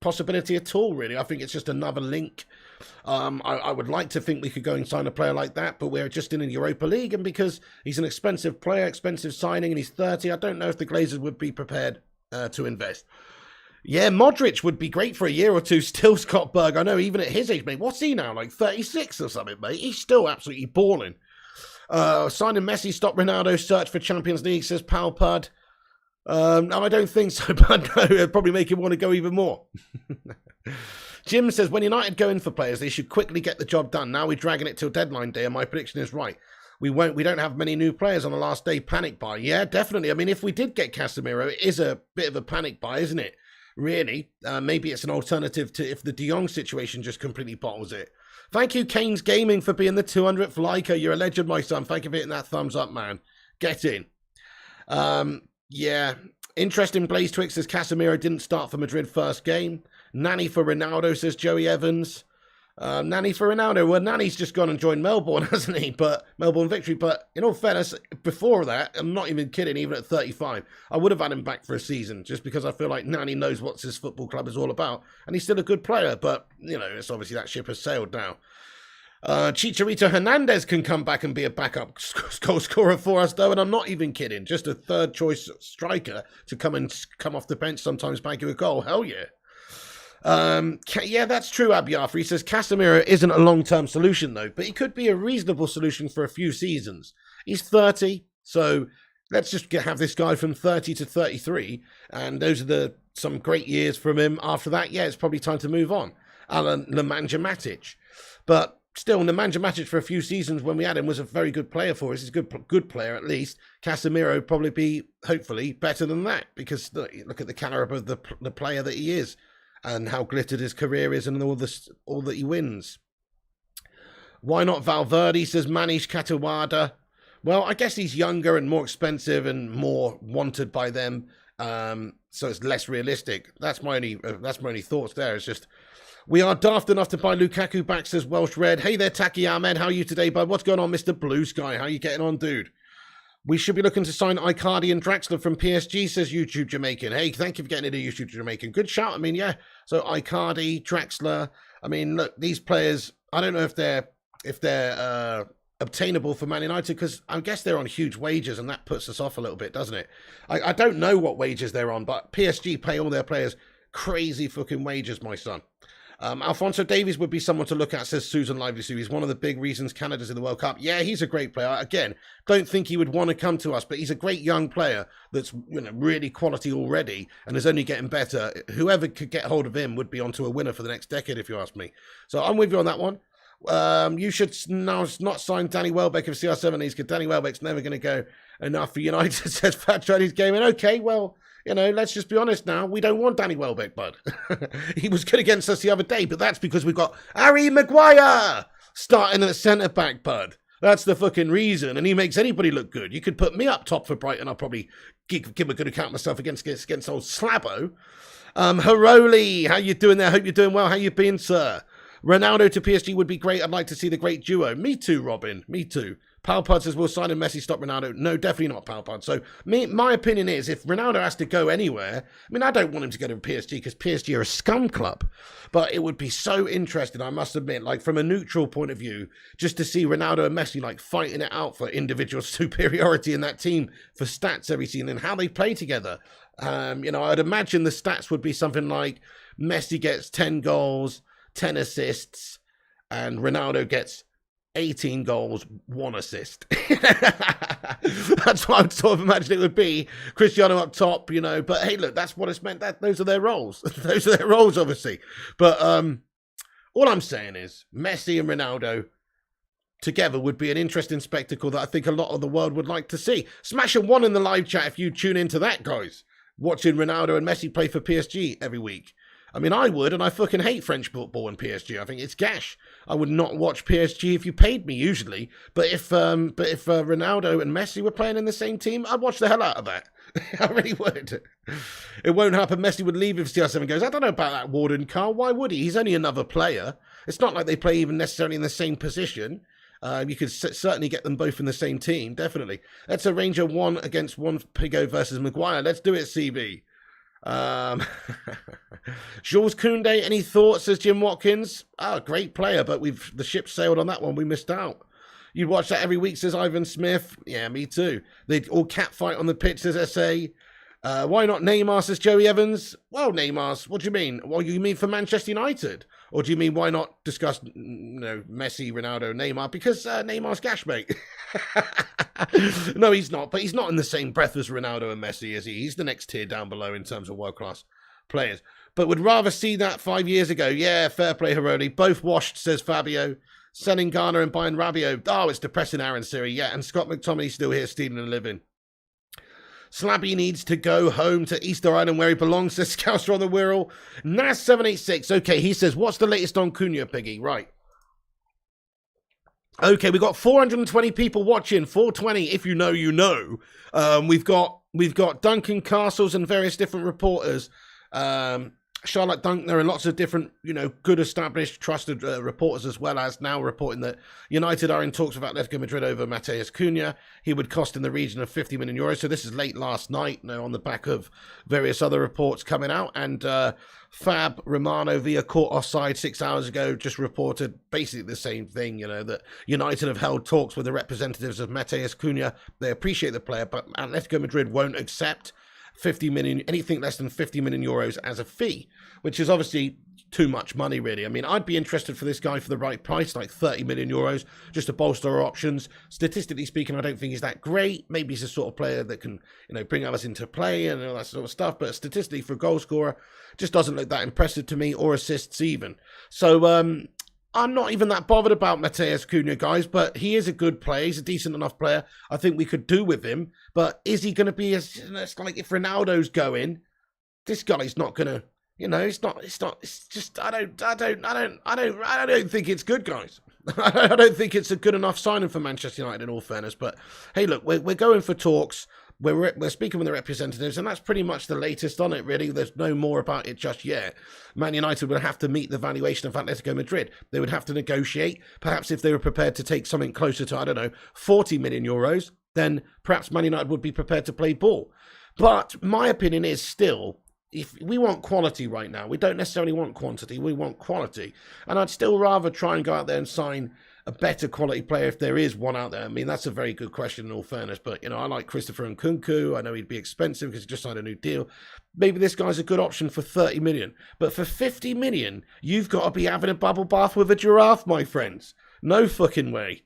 possibility at all, really. I think it's just another link. I would like to think we could go and sign a player like that, but we're just in the Europa League. And because he's an expensive player, expensive signing, and he's 30, I don't know if the Glazers would be prepared to invest. Yeah, Modric would be great for a year or two. Still Scott Berg. I know, even at his age, mate. What's he now? Like 36 or something, mate. He's still absolutely balling. Signing Messi, stop Ronaldo, search for Champions League, says Palpud. No, I don't think so, but no, it'd probably make him want to go even more. Jim says, when United go in for players, they should quickly get the job done. Now we're dragging it till deadline day, and my prediction is right. We don't have many new players on the last day panic buy. Yeah, definitely. I mean, if we did get Casemiro, it is a bit of a panic buy, isn't it? Really. Maybe it's an alternative to if the De Jong situation just completely bottles it. Thank you, Kane's Gaming, for being the 200th liker. You're a legend, my son. Thank you for hitting that thumbs up, man. Get in. Yeah. Interesting, Blaze Twix says Casemiro didn't start for Madrid first game. Nanny for Ronaldo, says Joey Evans. Nanny for Ronaldo. Well, Nanny's just gone and joined Melbourne, hasn't he? But Melbourne Victory. But in all fairness, before that, I'm not even kidding, even at 35, I would have had him back for a season just because I feel like Nanny knows what his football club is all about. And he's still a good player. But, you know, it's obviously that ship has sailed now. Chicharito Hernandez can come back and be a backup goal scorer for us, though, and I'm not even kidding. Just a third choice striker to come off the bench sometimes, bag you a goal. Hell yeah. Yeah, that's true, Abiafra. He says Casemiro isn't a long-term solution, though, but he could be a reasonable solution for a few seasons. He's 30, so let's just have this guy from 30 to 33, and those are some great years from him. After that, yeah, it's probably time to move on. Alan Nemanja Matic. But still, Nemanja Matic for a few seasons when we had him was a very good player for us. He's a good player, at least. Casemiro would probably be, hopefully, better than that, because look at the caliber of the player that he is and how glittered his career is and all that he wins. Why not Valverde, says Manish Katawada. Well, I guess he's younger and more expensive and more wanted by them, so it's less realistic. That's my only thoughts there. It's just, we are daft enough to buy Lukaku back, says Welsh Red. Hey there, Taki Ahmed. How are you today, bud? What's going on, Mr. Blue Sky? How are you getting on, dude? We should be looking to sign Icardi and Draxler from PSG, says YouTube Jamaican. Hey, thank you for getting into YouTube Jamaican. Good shout. I mean, yeah. So Icardi, Draxler. I mean, look, these players, I don't know if they're obtainable for Man United, because I guess they're on huge wages, and that puts us off a little bit, doesn't it? I don't know what wages they're on, but PSG pay all their players crazy fucking wages, my son. Alphonso Davies would be someone to look at, says Susan Lively Sue. He's one of the big reasons Canada's in the World Cup. Yeah, he's a great player. Again, don't think he would want to come to us, but he's a great young player that's, you know, really quality already and is only getting better. Whoever could get hold of him would be onto a winner for the next decade, if you ask me. So I'm with you on that one. You should now not sign Danny Welbeck if CR7 needs, because Danny Welbeck's never going to go enough for United, says Fat Chinese Gaming. Okay, well, you know, let's just be honest now. We don't want Danny Welbeck, bud. He was good against us the other day, but that's because we've got Harry Maguire starting at centre-back, bud. That's the fucking reason, and he makes anybody look good. You could put me up top for Brighton. I'll probably give a good account of myself against old Slabbo. Haroli, how you doing there? Hope you're doing well. How you been, sir? Ronaldo to PSG would be great. I'd like to see the great duo. Me too, Robin. Me too. Palpud says, we'll sign a Messi, stop Ronaldo. No, definitely not, Palpud. So my opinion is, if Ronaldo has to go anywhere, I mean, I don't want him to go to PSG because PSG are a scum club. But it would be so interesting, I must admit, like from a neutral point of view, just to see Ronaldo and Messi like fighting it out for individual superiority in that team for stats every season and how they play together. You know, I'd imagine the stats would be something like Messi gets 10 goals, 10 assists, and Ronaldo gets 18 goals, 1 assist. That's what I would sort of imagine it would be. Cristiano up top, you know. But hey, look, that's what it's meant. Those are their roles. Those are their roles, obviously. But all I'm saying is Messi and Ronaldo together would be an interesting spectacle that I think a lot of the world would like to see. Smash a 1 in the live chat if you tune into that, guys. Watching Ronaldo and Messi play for PSG every week. I mean, I would, and I fucking hate French football and PSG. I think it's gash. I would not watch PSG if you paid me, usually. But if Ronaldo and Messi were playing in the same team, I'd watch the hell out of that. I really would. It won't happen. Messi would leave if CR7 goes. I don't know about that, Warden Carl. Why would he? He's only another player. It's not like they play even necessarily in the same position. You could certainly get them both in the same team, definitely. Let's arrange a 1 against 1 Pigo versus Maguire. Let's do it, CB. Jules Koundé, any thoughts, says Jim Watkins? Oh, great player, but the ship sailed on that one. We missed out. You'd watch that every week, says Ivan Smith. Yeah, me too. They'd all catfight on the pitch, says SA. Why not Neymar, says Joey Evans? Well, Neymar's, what do you mean? Well, you mean for Manchester United? Or do you mean why not discuss, Messi, Ronaldo, Neymar? Because Neymar's cash, mate. No, he's not. But he's not in the same breath as Ronaldo and Messi, is he? He's the next tier down below in terms of world-class players. But would rather see that 5 years ago. Yeah, fair play, Hironi. Both washed, says Fabio. Selling Ghana and buying Rabiot. Oh, it's depressing, Aaron Siri. Yeah, and Scott McTominay still here stealing a living. Slabby needs to go home to Easter Island where he belongs, says Scouser on the Wirral. Nas786. Okay, he says, what's the latest on Cunha, Piggy? Right. Okay, we've got 420 people watching. 420, if you know, you know. We've got Duncan Castles and various different reporters. Charlotte Dunk, there are lots of different, good established, trusted reporters as well as now reporting that United are in talks with Atletico Madrid over Matheus Cunha. He would cost in the region of 50 million euros. So this is late last night, on the back of various other reports coming out. And Fab Romano via court offside 6 hours ago just reported basically the same thing, that United have held talks with the representatives of Matheus Cunha. They appreciate the player, but Atletico Madrid won't accept 50 million, anything less than 50 million euros as a fee, which is obviously too much money, really. I mean, I'd be interested for this guy for the right price, like 30 million euros, just to bolster our options. Statistically speaking, I don't think he's that great. Maybe he's the sort of player that can, bring others into play and all that sort of stuff. But statistically, for a goal scorer, just doesn't look that impressive to me, or assists even. So, I'm not even that bothered about Matheus Cunha, guys, but he is a good player. He's a decent enough player. I think we could do with him. But is he going to be it's like if Ronaldo's going, this guy's not going to, it's just, I don't think it's good, guys. I don't think it's a good enough signing for Manchester United, in all fairness. But hey, look, we're going for talks. We're speaking with the representatives, and that's pretty much the latest on it, really. There's no more about it just yet. Man United would have to meet the valuation of Atletico Madrid. They would have to negotiate. Perhaps if they were prepared to take something closer to, 40 million euros, then perhaps Man United would be prepared to play ball. But my opinion is still, if we want quality right now, we don't necessarily want quantity, we want quality. And I'd still rather try and go out there and sign a better quality player if there is one out there. I mean, that's a very good question in all fairness, but, I like Christopher Nkunku. I know he'd be expensive because he just signed a new deal. Maybe this guy's a good option for 30 million, but for 50 million, you've got to be having a bubble bath with a giraffe, my friends. No fucking way.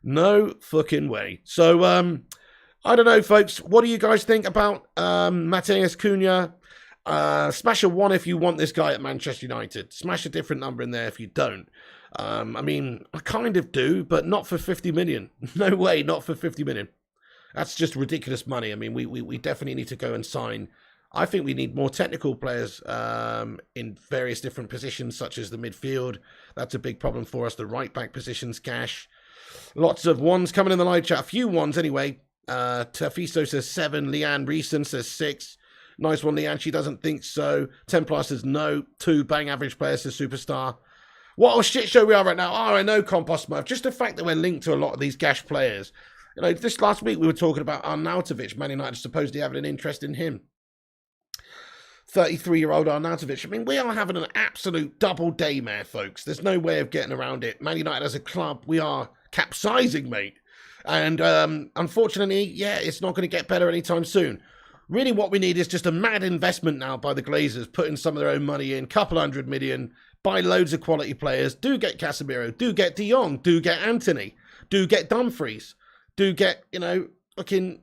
No fucking way. So, I don't know, folks. What do you guys think about Matheus Cunha? Smash a 1 if you want this guy at Manchester United. Smash a different number in there if you don't. I mean, I kind of do, but not for 50 million. No way, not for 50 million. That's just ridiculous money. I mean, we definitely need to go and sign. I think we need more technical players in various different positions, such as the midfield. That's a big problem for us. The right-back positions, cash. Lots of ones coming in the live chat. A few ones, anyway. Tafiso says 7. Leanne Reeson says 6. Nice one, Leanne. She doesn't think so. Templar says no. 2. Bang average player says superstar. What a shit show we are right now. Oh, I know, Compost Smurf. Just the fact that we're linked to a lot of these Gash players. This last week we were talking about Arnautovic. Man United supposedly having an interest in him. 33-year-old Arnautovic. I mean, we are having an absolute double daymare, folks. There's no way of getting around it. Man United as a club, we are capsizing, mate. And unfortunately, yeah, it's not going to get better anytime soon. Really what we need is just a mad investment now by the Glazers, putting some of their own money in, couple 100 million, buy loads of quality players, do get Casemiro, do get De Jong, do get Anthony, do get Dumfries, do get, fucking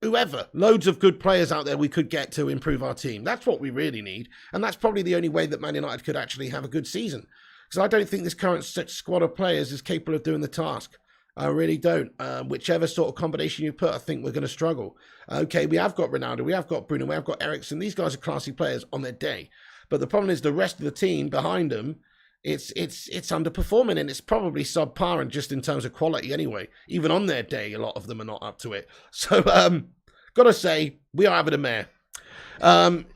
whoever. Loads of good players out there we could get to improve our team. That's what we really need. And that's probably the only way that Man United could actually have a good season. Because I don't think this current squad of players is capable of doing the task. I really don't. Whichever sort of combination you put, I think we're going to struggle. Okay, we have got Ronaldo, we have got Bruno, we have got Eriksen. These guys are classy players on their day. But the problem is the rest of the team behind them, it's underperforming, and it's probably subpar and just in terms of quality anyway. Even on their day, a lot of them are not up to it. So, got to say, we are having a mare.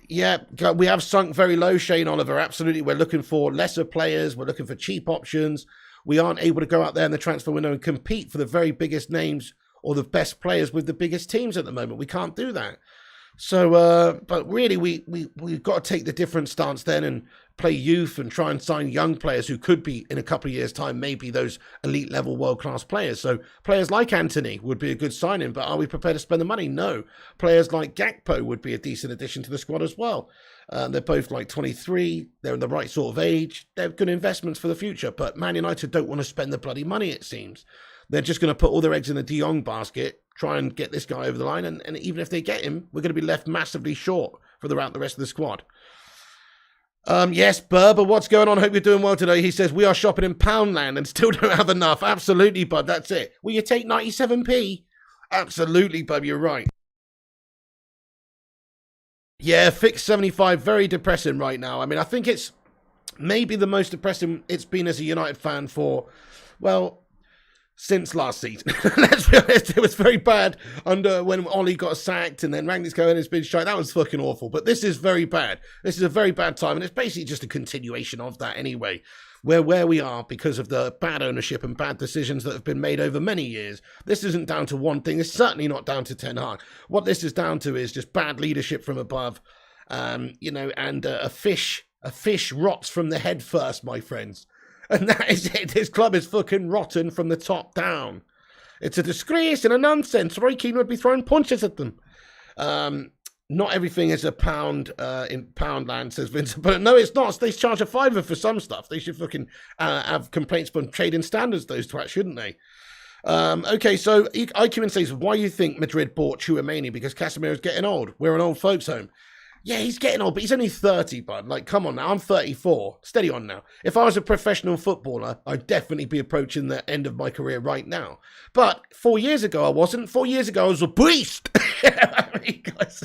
Yeah, we have sunk very low, Shane Oliver. Absolutely. We're looking for lesser players. We're looking for cheap options. We aren't able to go out there in the transfer window and compete for the very biggest names or the best players with the biggest teams at the moment. We can't do that. So, but really, we've got to take the different stance then and play youth and try and sign young players who could be, in a couple of years' time, maybe those elite level world-class players. So players like Anthony would be a good signing, but are we prepared to spend the money? No. Players like Gakpo would be a decent addition to the squad as well. They're both like 23. They're in the right sort of age. They're good investments for the future, but Man United don't want to spend the bloody money, it seems. They're just going to put all their eggs in the De Jong basket, try and get this guy over the line, and even if they get him, we're going to be left massively short for the rest of the squad. Yes, Berber, what's going on? Hope you're doing well today. He says, we are shopping in Poundland and still don't have enough. Absolutely, bud, that's it. Will you take 97p? Absolutely, bub, you're right. Yeah, fixed 75, very depressing right now. I mean, I think it's maybe the most depressing it's been as a United fan for, well, since last season. Let's be honest, it was very bad under when Ollie got sacked and then Rangnick's going, it's been shite. That was fucking awful. But this is very bad. This is a very bad time, and it's basically just a continuation of that anyway. Where we are because of the bad ownership and bad decisions that have been made over many years. This isn't down to one thing. It's certainly not down to Ten Hag. What this is down to is just bad leadership from above. And a fish rots from the head first, my friends. And that is it. This club is fucking rotten from the top down. It's a disgrace and a nonsense. Roy Keane would be throwing punches at them. Not everything is a pound in Poundland, says Vincent. But no, it's not. They charge a £5 for some stuff. They should fucking have complaints from trading standards, those twats, shouldn't they? Okay, so IQN says, why do you think Madrid bought Tchouaméni? Because Casemiro's getting old. We're an old folks' home. Yeah, he's getting old, but he's only 30, bud. Like, come on now. I'm 34. Steady on now. If I was a professional footballer, I'd definitely be approaching the end of my career right now. But 4 years ago, I wasn't. 4 years ago, I was a beast. I mean, guys,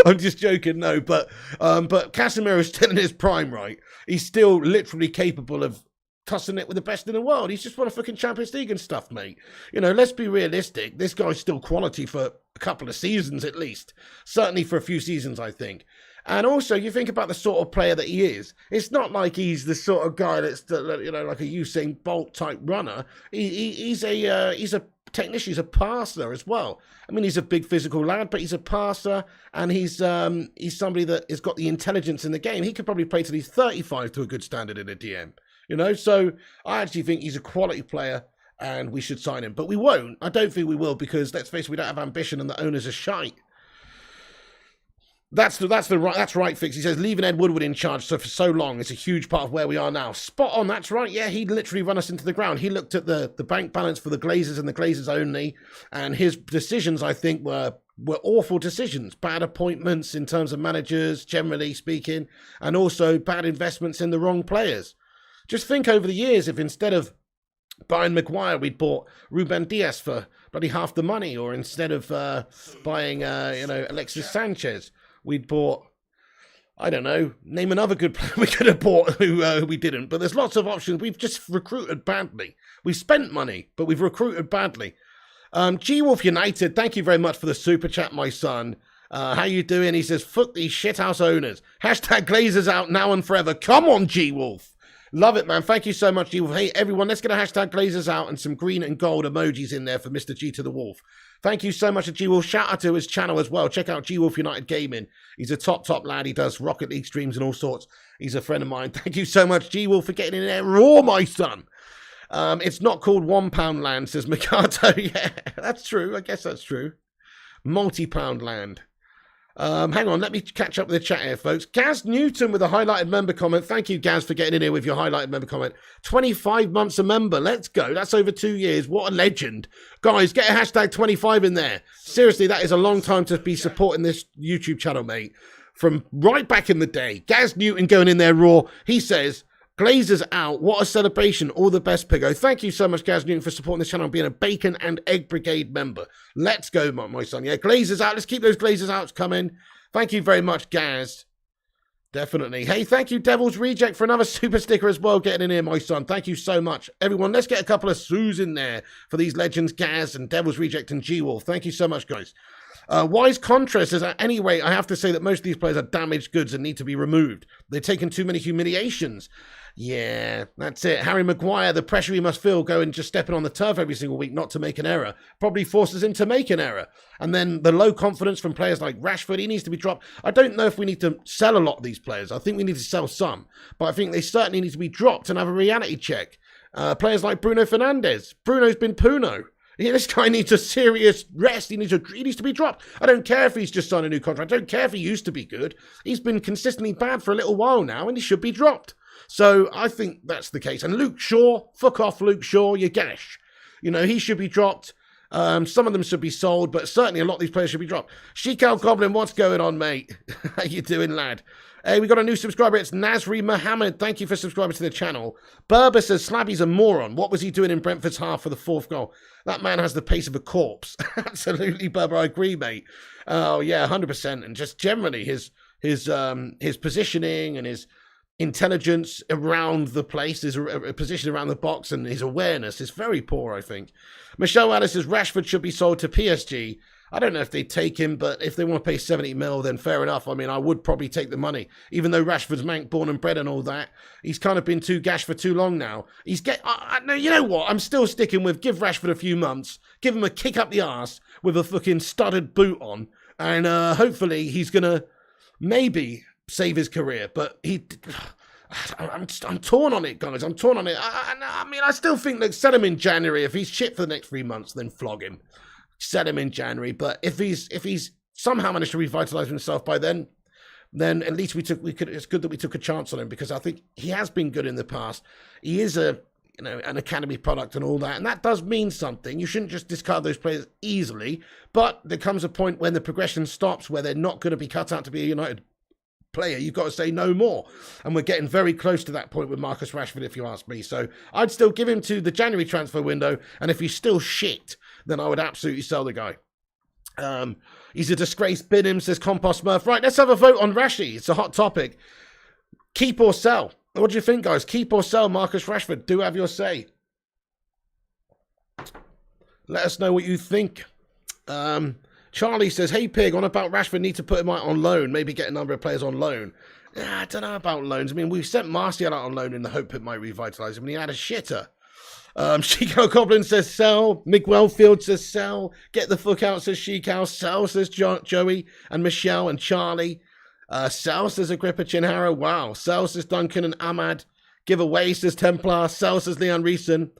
I'm just joking, no. But Casemiro is still in his prime, right? He's still literally capable of tussling it with the best in the world. He's just won a fucking Champions League and stuff, mate. You know, let's be realistic. This guy's still quality for a couple of seasons at least. Certainly for a few seasons, I think. And also, you think about the sort of player that he is. It's not like he's the sort of guy that's, like a Usain Bolt type runner. He's a technician. He's a passer as well. I mean, he's a big physical lad, but he's a passer, and he's somebody that has got the intelligence in the game. He could probably play till he's 35 to a good standard in a DM. You know, so I actually think he's a quality player and we should sign him. But we won't. I don't think we will because, let's face it, we don't have ambition and the owners are shite. That's right, Fix. He says, leaving Ed Woodward in charge for so long is a huge part of where we are now. Spot on, that's right. Yeah, he literally run us into the ground. He looked at the bank balance for the Glazers and the Glazers only, and his decisions, I think, were awful decisions. Bad appointments in terms of managers, generally speaking, and also bad investments in the wrong players. Just think over the years if instead of buying Maguire, we'd bought Ruben Dias for bloody half the money, or instead of buying, Alexis Sanchez, we'd bought, I don't know, name another good player we could have bought who we didn't. But there's lots of options. We've just recruited badly. We've spent money, but we've recruited badly. G-Wolf United, thank you very much for the super chat, my son. How you doing? He says, fuck these shithouse owners. Hashtag Glazers out now and forever. Come on, G-Wolf. Love it, man. Thank you so much, G-Wolf. Hey, everyone, let's get a hashtag Glazers out and some green and gold emojis in there for Mr. G to the Wolf. Thank you so much to G-Wolf. Shout out to his channel as well. Check out G-Wolf United Gaming. He's a top lad. He does Rocket League streams and all sorts. He's a friend of mine. Thank you so much, G-Wolf, for getting in there raw, my son. It's not called £1 land, says Mikado. Yeah, that's true. I guess that's true. Multi-pound land. Hang on, let me catch up with the chat here, folks. Gaz Newton with a highlighted member comment. Thank you, Gaz, for getting in here with your highlighted member comment. 25 months a member. Let's go. That's over 2 years. What a legend. Guys, get a hashtag 25 in there. Seriously, that is a long time to be supporting this YouTube channel, mate. From right back in the day. Gaz Newton going in there raw. He says, Glazers out. What a celebration. All the best, Piggo. Thank you so much, Gaz Newton, for supporting this channel and being a Bacon and Egg Brigade member. Let's go, my son. Yeah, Glazers out. Let's keep those Glazers outs coming. Thank you very much, Gaz. Definitely. Hey, thank you, Devil's Reject, for another super sticker as well, getting in here, my son. Thank you so much. Everyone, let's get a couple of Sues in there for these legends, Gaz and Devil's Reject and G-Wolf. Thank you so much, guys. Wise Contra says, anyway, I have to say that most of these players are damaged goods and need to be removed. They've taken too many humiliations. Yeah, that's it. Harry Maguire, the pressure he must feel going just stepping on the turf every single week not to make an error probably forces him to make an error. And then the low confidence from players like Rashford, he needs to be dropped. I don't know if we need to sell a lot of these players. I think we need to sell some, but I think they certainly need to be dropped and have a reality check. Players like Bruno Fernandes. Bruno's been Puno. Yeah, this guy needs a serious rest. He needs to be dropped. I don't care if he's just signed a new contract. I don't care if he used to be good. He's been consistently bad for a little while now, and he should be dropped. So I think that's the case. And Luke Shaw, fuck off, Luke Shaw, you're gash. You know, he should be dropped. Some of them should be sold, but certainly a lot of these players should be dropped. Sheikal Goblin, what's going on, mate? How you doing, lad? Hey, we got a new subscriber. It's Nasri Mohammed. Thank you for subscribing to the channel. Berber says, Slabby's a moron. What was he doing in Brentford's half for the fourth goal? That man has the pace of a corpse. Absolutely, Berber. I agree, mate. Oh, yeah, 100%. And just generally his positioning and his intelligence around the place, his position around the box, and his awareness is very poor, I think. Michelle Alice says, Rashford should be sold to PSG. I don't know if they take him, but if they want to pay 70 mil, then fair enough. I mean, I would probably take the money, even though Rashford's Manc born and bred and all that. He's kind of been too gash for too long now. No, you know what? I'm still sticking with give Rashford a few months, give him a kick up the arse with a fucking studded boot on, and hopefully he's going to maybe save his career. But I'm torn on it, guys. I'm torn on it. I mean, I still think that sell him in January. If he's shit for the next 3 months, then flog him. Sell him in January. But if he's somehow managed to revitalise himself by then at least it's good that we took a chance on him, because I think he has been good in the past. He is an academy product and all that, and that does mean something. You shouldn't just discard those players easily. But there comes a point when the progression stops, where they're not going to be cut out to be a United player. You've got to say no more, and we're getting very close to that point with Marcus Rashford, if you ask me. So I'd still give him to the January transfer window, and if he's still shit, then I would absolutely sell the guy. He's a disgrace. Bin him, says Compost Smurf. Right, let's have a vote on Rashi. It's a hot topic. Keep or sell? What do you think, guys? Keep or sell Marcus Rashford? Do have your say. Let us know what you think. Charlie says, hey, Pig, on about Rashford, need to put him out on loan. Maybe get a number of players on loan. I don't know about loans. I mean, we've sent Martial out on loan in the hope it might revitalise him, and he had a shitter. Shikal Goblin says sell. Miguel Field says sell. Get the fuck out, says Shikal. Sell, says Joey and Michelle and Charlie. Sell, says Agrippa Chinhara. Wow. Sell, says Duncan and Ahmad. Give away, says Templar. Sell, says Leon Reeson.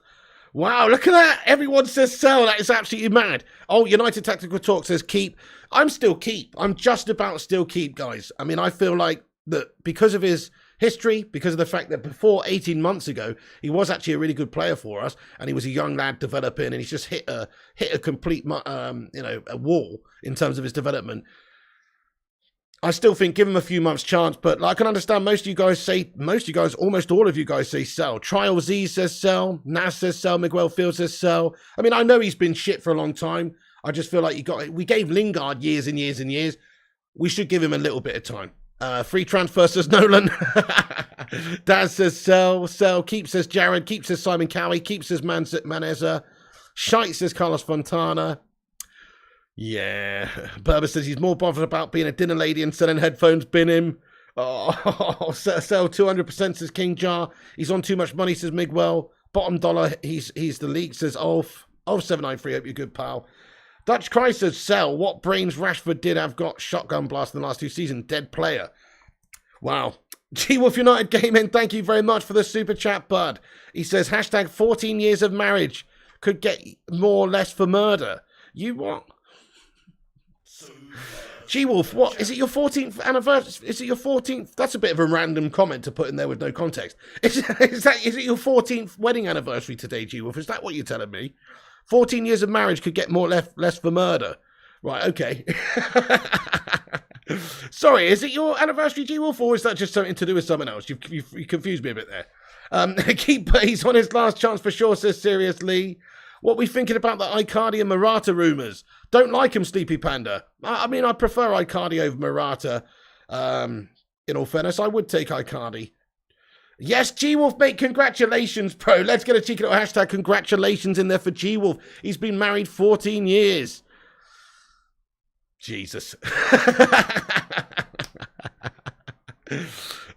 Wow, look at that. Everyone says sell. That is absolutely mad. Oh, United Tactical Talk says keep. I'm still keep. I'm just about still keep, guys. I mean, I feel like that because of his history, because of the fact that before 18 months ago, he was actually a really good player for us, and he was a young lad developing, and he's just hit a complete, a wall in terms of his development. I still think give him a few months chance, but I can understand almost all of you guys say sell. Trial Z says sell. Nas says sell. Miguel Field says sell. I mean, I know he's been shit for a long time. I just feel like we gave Lingard years and years and years. We should give him a little bit of time. Free transfer, says Nolan. Daz says sell. Sell. Keep, says Jared. Keep, says Simon Cowie. Keep, says Maneza. Shite, says Carlos Fontana. Yeah. Berber says he's more bothered about being a dinner lady and selling headphones. Bin him. Oh, sell 200%, says King Jar. He's on too much money, says Miguel. Bottom dollar, he's the league, says Ulf. Ulf793, hope you're good, pal. Dutch Christ says sell. What brains Rashford did have got shotgun blast in the last 2 seasons. Dead player. Wow. G-Wolf United Gaming, thank you very much for the super chat, bud. He says, hashtag 14 years of marriage could get more or less for murder. You what? G-Wolf, what? Is it your 14th anniversary? Is it your 14th? That's a bit of a random comment to put in there with no context. Is it your 14th wedding anniversary today, G-Wolf? Is that what you're telling me? 14 years of marriage could get more less for murder. Right, okay. Sorry, is it your anniversary, G-Wolf, or is that just something to do with something else? You confused me a bit there. He's on his last chance for sure, says seriously. What are we thinking about the Icardi and Morata rumours? Don't like him, Sleepy Panda. I mean, I prefer Icardi over Morata. In all fairness, I would take Icardi. Yes, G-Wolf, mate, congratulations, bro. Let's get a cheeky little hashtag congratulations in there for G-Wolf. He's been married 14 years. Jesus.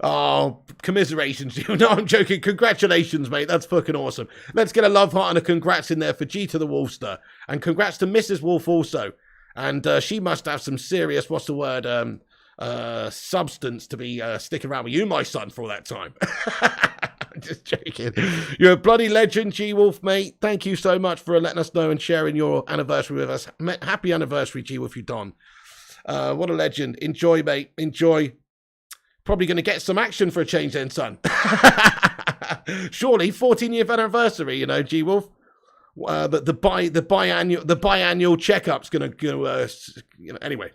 Oh, commiserations. No, I'm joking. Congratulations, mate. That's fucking awesome. Let's get a love heart and a congrats in there for G to the Wolfster. And congrats to Mrs. Wolf also. And she must have some serious, what's the word, substance to be sticking around with you, my son, for all that time. Just joking. You're a bloody legend, G-Wolf, mate. Thank you so much for letting us know and sharing your anniversary with us. Happy anniversary, G-Wolf, you Don. What a legend. Enjoy, mate. Enjoy. Probably going to get some action for a change then, son. Surely, 14th anniversary, you know, G-Wolf. The biannual checkup's going to go, you know, anyway.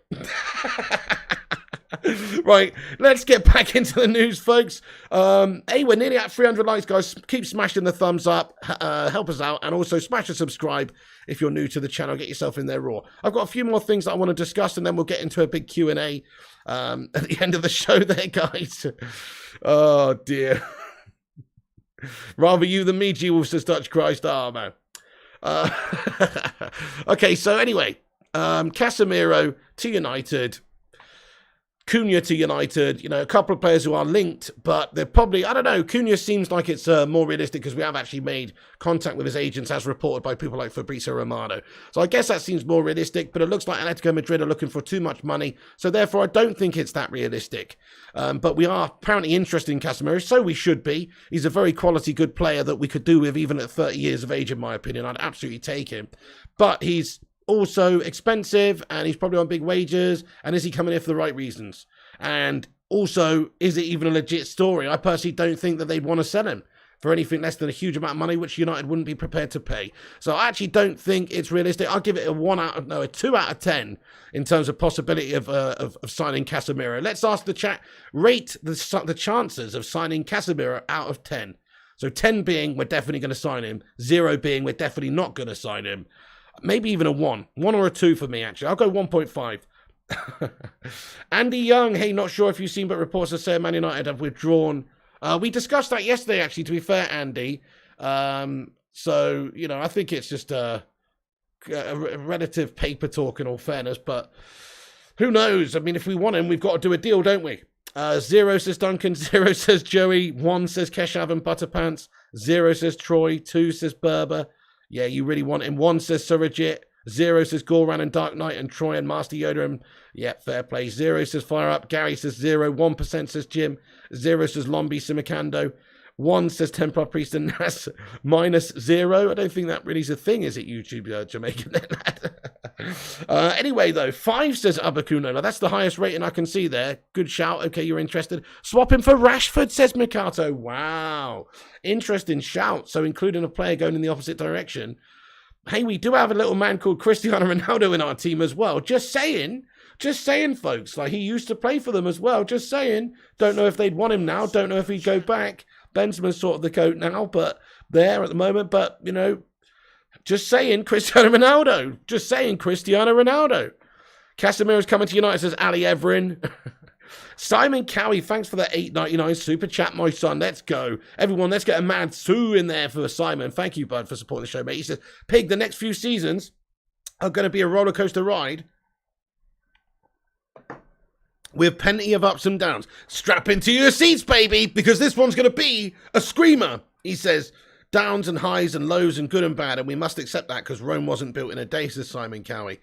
Right, let's get back into the news, folks. Hey, we're nearly at 300 likes, guys. Keep smashing the thumbs up, help us out, and also smash the subscribe if you're new to the channel. Get yourself in there raw. I've got a few more things that I want to discuss, and then we'll get into a big Q&A at the end of the show there, guys. Oh, dear. Rather you than me, G-Wolf, says Dutch Christ. Oh, man. Okay, so anyway, Casemiro to United, Cunha to United, you know, a couple of players who are linked, but they're probably, I don't know, Cunha seems like it's more realistic because we have actually made contact with his agents as reported by people like Fabrizio Romano. So I guess that seems more realistic, but it looks like Atletico Madrid are looking for too much money. So therefore, I don't think it's that realistic. But we are apparently interested in Casemiro, so we should be. He's a very quality, good player that we could do with even at 30 years of age, in my opinion. I'd absolutely take him. But he's also expensive, and he's probably on big wages, and is he coming in for the right reasons? And also, is it even a legit story? I personally don't think that they'd want to sell him for anything less than a huge amount of money, which United wouldn't be prepared to pay. So I actually don't think it's realistic. I'll give it a 2 out of 10 in terms of possibility of signing Casemiro. Let's ask the chat, rate the chances of signing Casemiro out of 10. So 10 being we're definitely going to sign him, 0 being we're definitely not going to sign him. Maybe even a 1 or a 2 for me, actually. I'll go 1.5. Andy Young, hey, not sure if you've seen, but reports are saying Man United have withdrawn. We discussed that yesterday, actually, to be fair, Andy. So, you know, I think it's just a relative paper talk in all fairness, but who knows? I mean, if we want him, we've got to do a deal, don't we? 0 says Duncan, 0 says Joey, 1 says Keshav and Butterpants, 0 says Troy, 2 says Berber. Yeah, you really want him. 1 says Surajit. 0 says Goran and Dark Knight and Troy and Master Yoda. And yeah, fair play. 0 says Fire Up. Gary says 0. 1% says Jim. 0 says Lombi Simicando. 1 says Templar Priest and Nas. -0. I don't think that really is a thing, is it, YouTube Jamaican? Anyway, though, 5 says Abakuno. Now, that's the highest rating I can see there. Good shout. Okay, you're interested. Swap him for Rashford, says Mikato. Wow. Interesting shout. So, including a player going in the opposite direction. Hey, we do have a little man called Cristiano Ronaldo in our team as well. Just saying. Just saying, folks. Like, he used to play for them as well. Just saying. Don't know if they'd want him now. Don't know if he'd go back. Benzema's sort of the coat now, but there at the moment. But, you know, just saying, Cristiano Ronaldo. Just saying, Cristiano Ronaldo. Casemiro's coming to United, says Ali Everin. Simon Cowie, thanks for the $8.99 super chat, my son. Let's go. Everyone, let's get a mad Sue in there for Simon. Thank you, bud, for supporting the show, mate. He says, Pig, the next few seasons are going to be a roller coaster ride with plenty of ups and downs. Strap into your seats, baby, because this one's going to be a screamer. He says, downs and highs and lows and good and bad, and we must accept that because Rome wasn't built in a day, says Simon Cowie.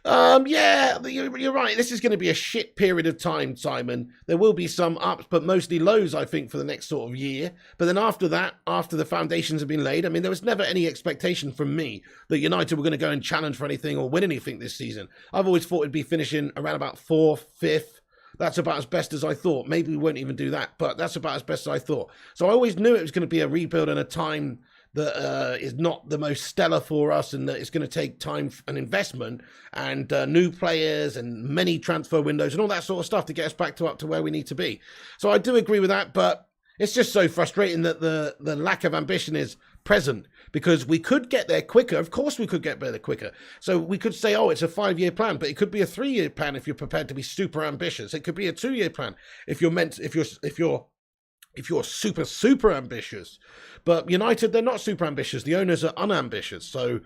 Yeah, you're right. This is going to be a shit period of time, Simon. There will be some ups, but mostly lows, I think, for the next sort of year. But then after that, after the foundations have been laid, I mean, there was never any expectation from me that United were going to go and challenge for anything or win anything this season. I've always thought it'd be finishing around about 4th, 5th. That's about as best as I thought. Maybe we won't even do that, but that's about as best as I thought. So I always knew it was going to be a rebuild in a time that is not the most stellar for us, and that it's going to take time and investment and new players and many transfer windows and all that sort of stuff to get us back to up to where we need to be. So I do agree with that, but it's just so frustrating that the lack of ambition is present, because we could get there quicker. Of course we could get there quicker. So we could say, oh, it's a 5-year plan, but it could be a 3-year plan if you're prepared to be super ambitious. It could be a 2-year plan if you're super ambitious. But United, they're not super ambitious. The owners are unambitious. So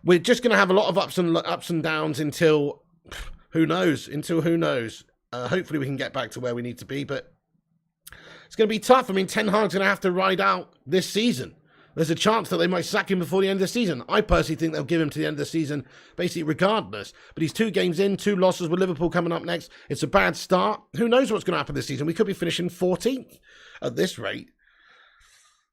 we're just going to have a lot of ups and downs until who knows? Until who knows? Hopefully we can get back to where we need to be, but it's going to be tough. I mean, Ten Hag's going to have to ride out this season. There's a chance that they might sack him before the end of the season. I personally think they'll give him to the end of the season, basically regardless. But he's 2 games in, 2 losses with Liverpool coming up next. It's a bad start. Who knows what's going to happen this season? We could be finishing 14th at this rate.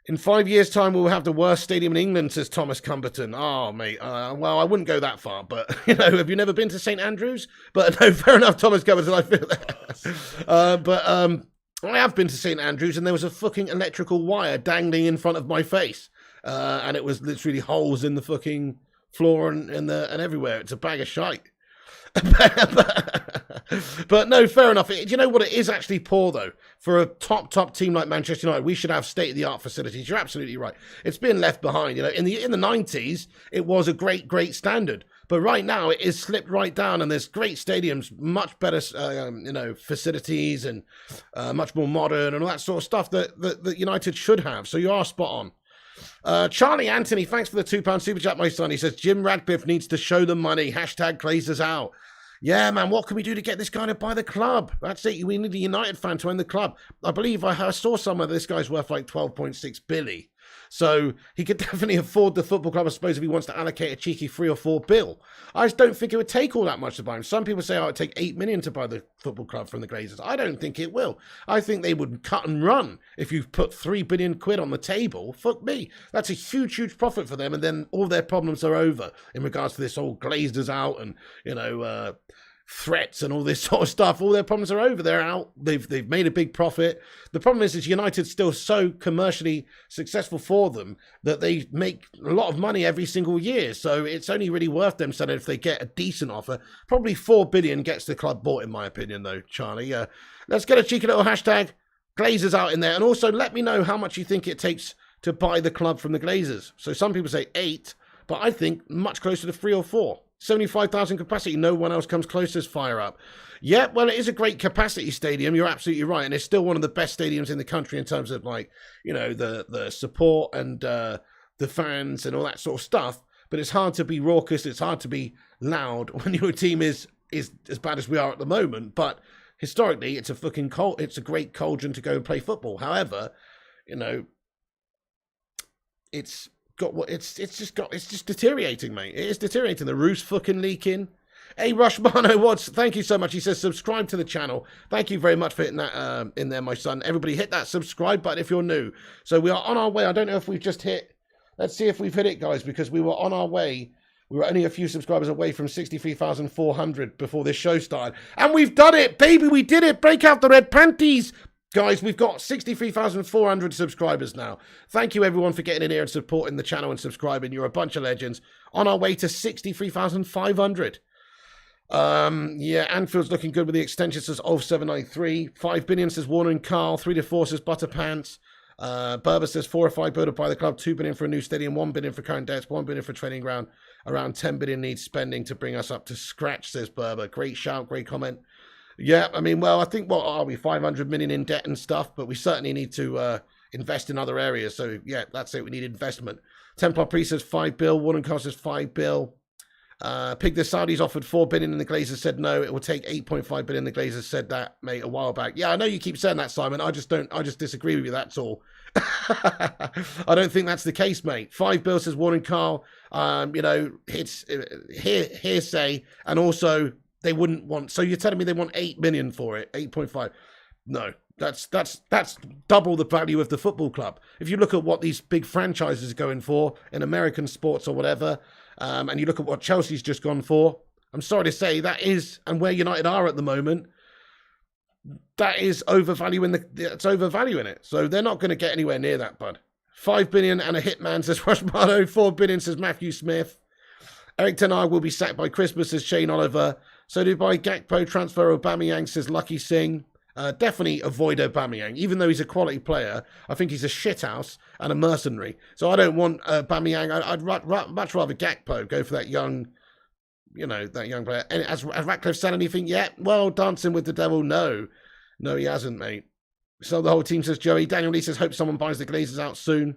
In 5 years' time, we'll have the worst stadium in England, says Thomas Cumberton. Oh, mate. Well, I wouldn't go that far, but, have you never been to St. Andrews? But, no, fair enough, Thomas Cumberton, I feel that. I have been to St. Andrews, and there was a fucking electrical wire dangling in front of my face. And it was literally holes in the fucking floor and everywhere. It's a bag of shite. But no, fair enough. Do you know what? It is actually poor, though. For a top team like Manchester United, we should have state-of-the-art facilities. You're absolutely right. It's been left behind. In the 90s, it was a great standard. But right now, it is slipped right down, and there's great stadiums, much better, facilities, and much more modern, and all that sort of stuff that United should have. So you are spot on. Charlie Anthony, thanks for the £2 super chat, my son. He says, Jim Radcliffe needs to show the money. Hashtag Glazers out. Yeah, man, what can we do to get this guy to buy the club? That's it. We need a United fan to own the club. I believe I saw somewhere this guy's worth like 12.6 billion. So he could definitely afford the football club, I suppose, if he wants to allocate a cheeky 3 or 4 bill. I just don't think it would take all that much to buy him. Some people say, it'd take 8 million to buy the football club from the Glazers. I don't think it will. I think they would cut and run if you put 3 billion quid on the table. Fuck me. That's a huge profit for them, and then all their problems are over in regards to this whole Glazers out and, threats and all this sort of stuff. All their problems are over. They're out. They've made a big profit. The problem is United's still so commercially successful for them that they make a lot of money every single year. So it's only really worth them selling if they get a decent offer. Probably 4 billion gets the club bought, in my opinion, though, Charlie. Let's get a cheeky little hashtag Glazers out in there. And also let me know how much you think it takes to buy the club from the Glazers. So some people say 8, but I think much closer to 3 or 4. 75,000 capacity. No one else comes close as Fire Up. Yeah, well, it is a great capacity stadium. You're absolutely right. And it's still one of the best stadiums in the country in terms of, the support and the fans and all that sort of stuff. But it's hard to be raucous. It's hard to be loud when your team is as bad as we are at the moment. But historically, it's a great cauldron to go and play football. However, it's just deteriorating, mate. It is deteriorating. The roof's fucking leaking. Hey, Rushmano Watts, thank you so much. He says, subscribe to the channel. Thank you very much for hitting that in there, my son. Everybody hit that subscribe button if you're new. So we are on our way. I don't know if we've just hit. Let's see if we've hit it, guys, because we were on our way. We were only a few subscribers away from 63,400 before this show started. And we've done it, baby. We did it. Break out the red panties. Guys, we've got 63,400 subscribers now. Thank you, everyone, for getting in here and supporting the channel and subscribing. You're a bunch of legends. On our way to 63,500. Yeah, Anfield's looking good with the extension, says 0793. 5 billion, says Warner and Carl. 3 to 4, says Butterpants. Berber says 4 or 5 billion to buy the club. 2 billion for a new stadium. 1 billion for current debts. 1 billion for training ground. Around 10 billion needs spending to bring us up to scratch, says Berber. Great shout, great comment. Yeah, I mean, well, I think, what are we, 500 million in debt and stuff, but we certainly need to invest in other areas. So, yeah, that's it. We need investment. Templar Priest says 5 bill. Warren Cost says 5 bill. Pig the Saudis offered 4 billion and the Glazers said no. It will take 8.5 billion. The Glazers said that, mate, a while back. Yeah, I know you keep saying that, Simon. I just disagree with you. That's all. I don't think that's the case, mate. 5 bill, says Warren Carl. It's hearsay, and also they wouldn't want. So you're telling me they want 8 million for it? 8.5? No, that's double the value of the football club. If you look at what these big franchises are going for in American sports or whatever, and you look at what Chelsea's just gone for, I'm sorry to say that is, and where United are at the moment, that is overvaluing it's overvaluing it. So they're not going to get anywhere near that, bud. 5 billion and a hitman, says Rushmano. 4 billion, says Matthew Smith. Eric Ten Hag will be sacked by Christmas, says Shane Oliver. So Dubai Gakpo transfer Aubameyang, says Lucky Singh. Definitely avoid Aubameyang. Even though he's a quality player, I think he's a shithouse and a mercenary. So I don't want Aubameyang. I'd much rather Gakpo go for that young, that young player. And has Ratcliffe said anything yet? Well, dancing with the devil, no. No, he hasn't, mate. So the whole team, says Joey. Daniel Lee says, hope someone buys the Glazers out soon.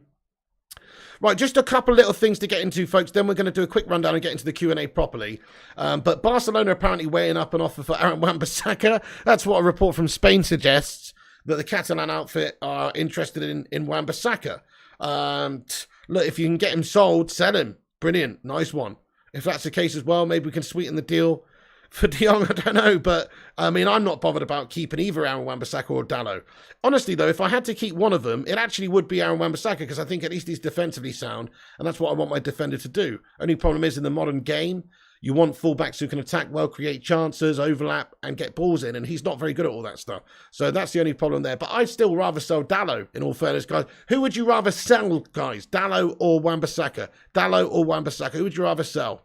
Right, just a couple little things to get into, folks. Then we're going to do a quick rundown and get into the Q&A properly. But Barcelona apparently weighing up an offer for Aaron Wan-Bissaka. That's what a report from Spain suggests, that the Catalan outfit are interested in Wan-Bissaka. Look, if you can get him sold, sell him. Brilliant. Nice one. If that's the case as well, maybe we can sweeten the deal for De Jong, I don't know. But, I mean, I'm not bothered about keeping either Aaron Wan-Bissaka or Dalot. Honestly, though, if I had to keep one of them, it actually would be Aaron Wan-Bissaka, because I think at least he's defensively sound, and that's what I want my defender to do. Only problem is, in the modern game, you want fullbacks who can attack well, create chances, overlap, and get balls in, and he's not very good at all that stuff. So that's the only problem there. But I'd still rather sell Dalot, in all fairness, guys. Who would you rather sell, guys? Dalot or Wan-Bissaka? Dalot or Wan-Bissaka? Who would you rather sell?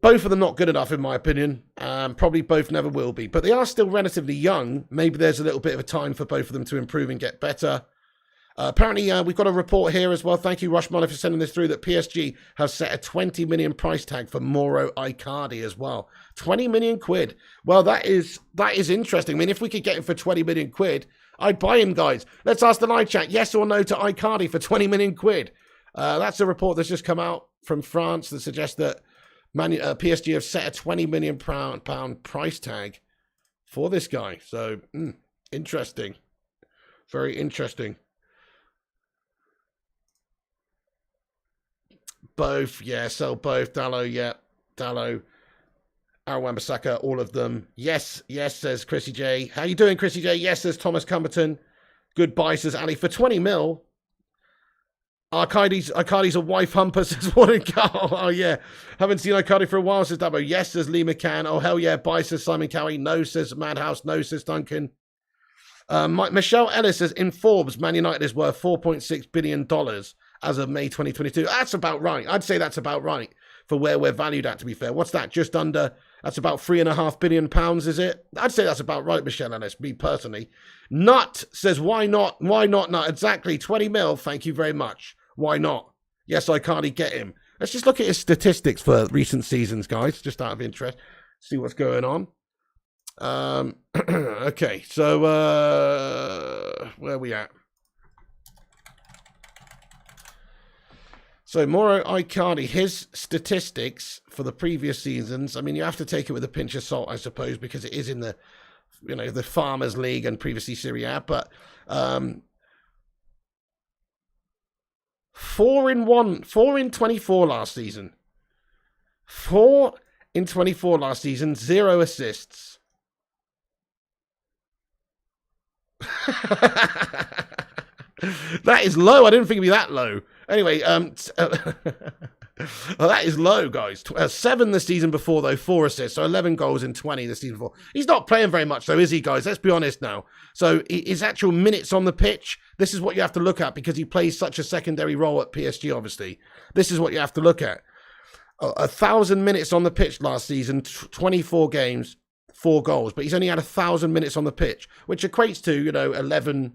Both of them not good enough, in my opinion. Probably both never will be. But they are still relatively young. Maybe there's a little bit of a time for both of them to improve and get better. Apparently, we've got a report here as well. Thank you, Rushmolly, for sending this through, that PSG have set a 20 million price tag for Mauro Icardi as well. 20 million quid. Well, that is interesting. I mean, if we could get him for 20 million quid, I'd buy him, guys. Let's ask the live chat. Yes or no to Icardi for 20 million quid? That's a report that's just come out from France that suggests that PSG have set a £20 million price tag for this guy. So, interesting. Very interesting. Both, yeah, sell both. Dalot, yeah. Dalot, Aaron Wan-Bissaka, all of them. Yes, yes, says Chrissy J. How you doing, Chrissy J? Yes, says Thomas Cumberton. Goodbye, says Ali. For 20 mil, Icardi's a wife humper, says Warren Carl. Oh, yeah. Haven't seen Icardi for a while, says Dabo. Yes, says Lee McCann. Oh, hell yeah. Bye, says Simon Cowie. No, says Madhouse. No, says Duncan. Michelle Ellis says, in Forbes, Man United is worth $4.6 billion as of May 2022. That's about right. I'd say that's about right for where we're valued at, to be fair. What's that? Just under, that's about £3.5 billion, is it? I'd say that's about right, Michelle Ellis, me personally. Nut says, why not? Why not, Nut? Exactly. 20 mil. Thank you very much. Why not? Yes, I can't get him. Let's just look at his statistics for recent seasons, guys, just out of interest. See what's going on. Okay, so where are we at? So Mauro Icardi, his statistics for the previous seasons, I mean, you have to take it with a pinch of salt, I suppose, because it is in the, you know, the Farmers League and previously Serie A, but 4 in 24 last season. 4 in 24 last season, 0 assists. That is low. I didn't think it'd be that low. Anyway, well, that is low, guys. 7 the season before, though, 4 assists. So 11 goals in 20 the season before. He's not playing very much, though, is he, guys? Let's be honest now. So his actual minutes on the pitch, this is what you have to look at, because he plays such a secondary role at PSG, obviously. This is what you have to look at. 1,000 minutes on the pitch last season, 24 games, 4 goals. But he's only had 1,000 minutes on the pitch, which equates to, you know, 7,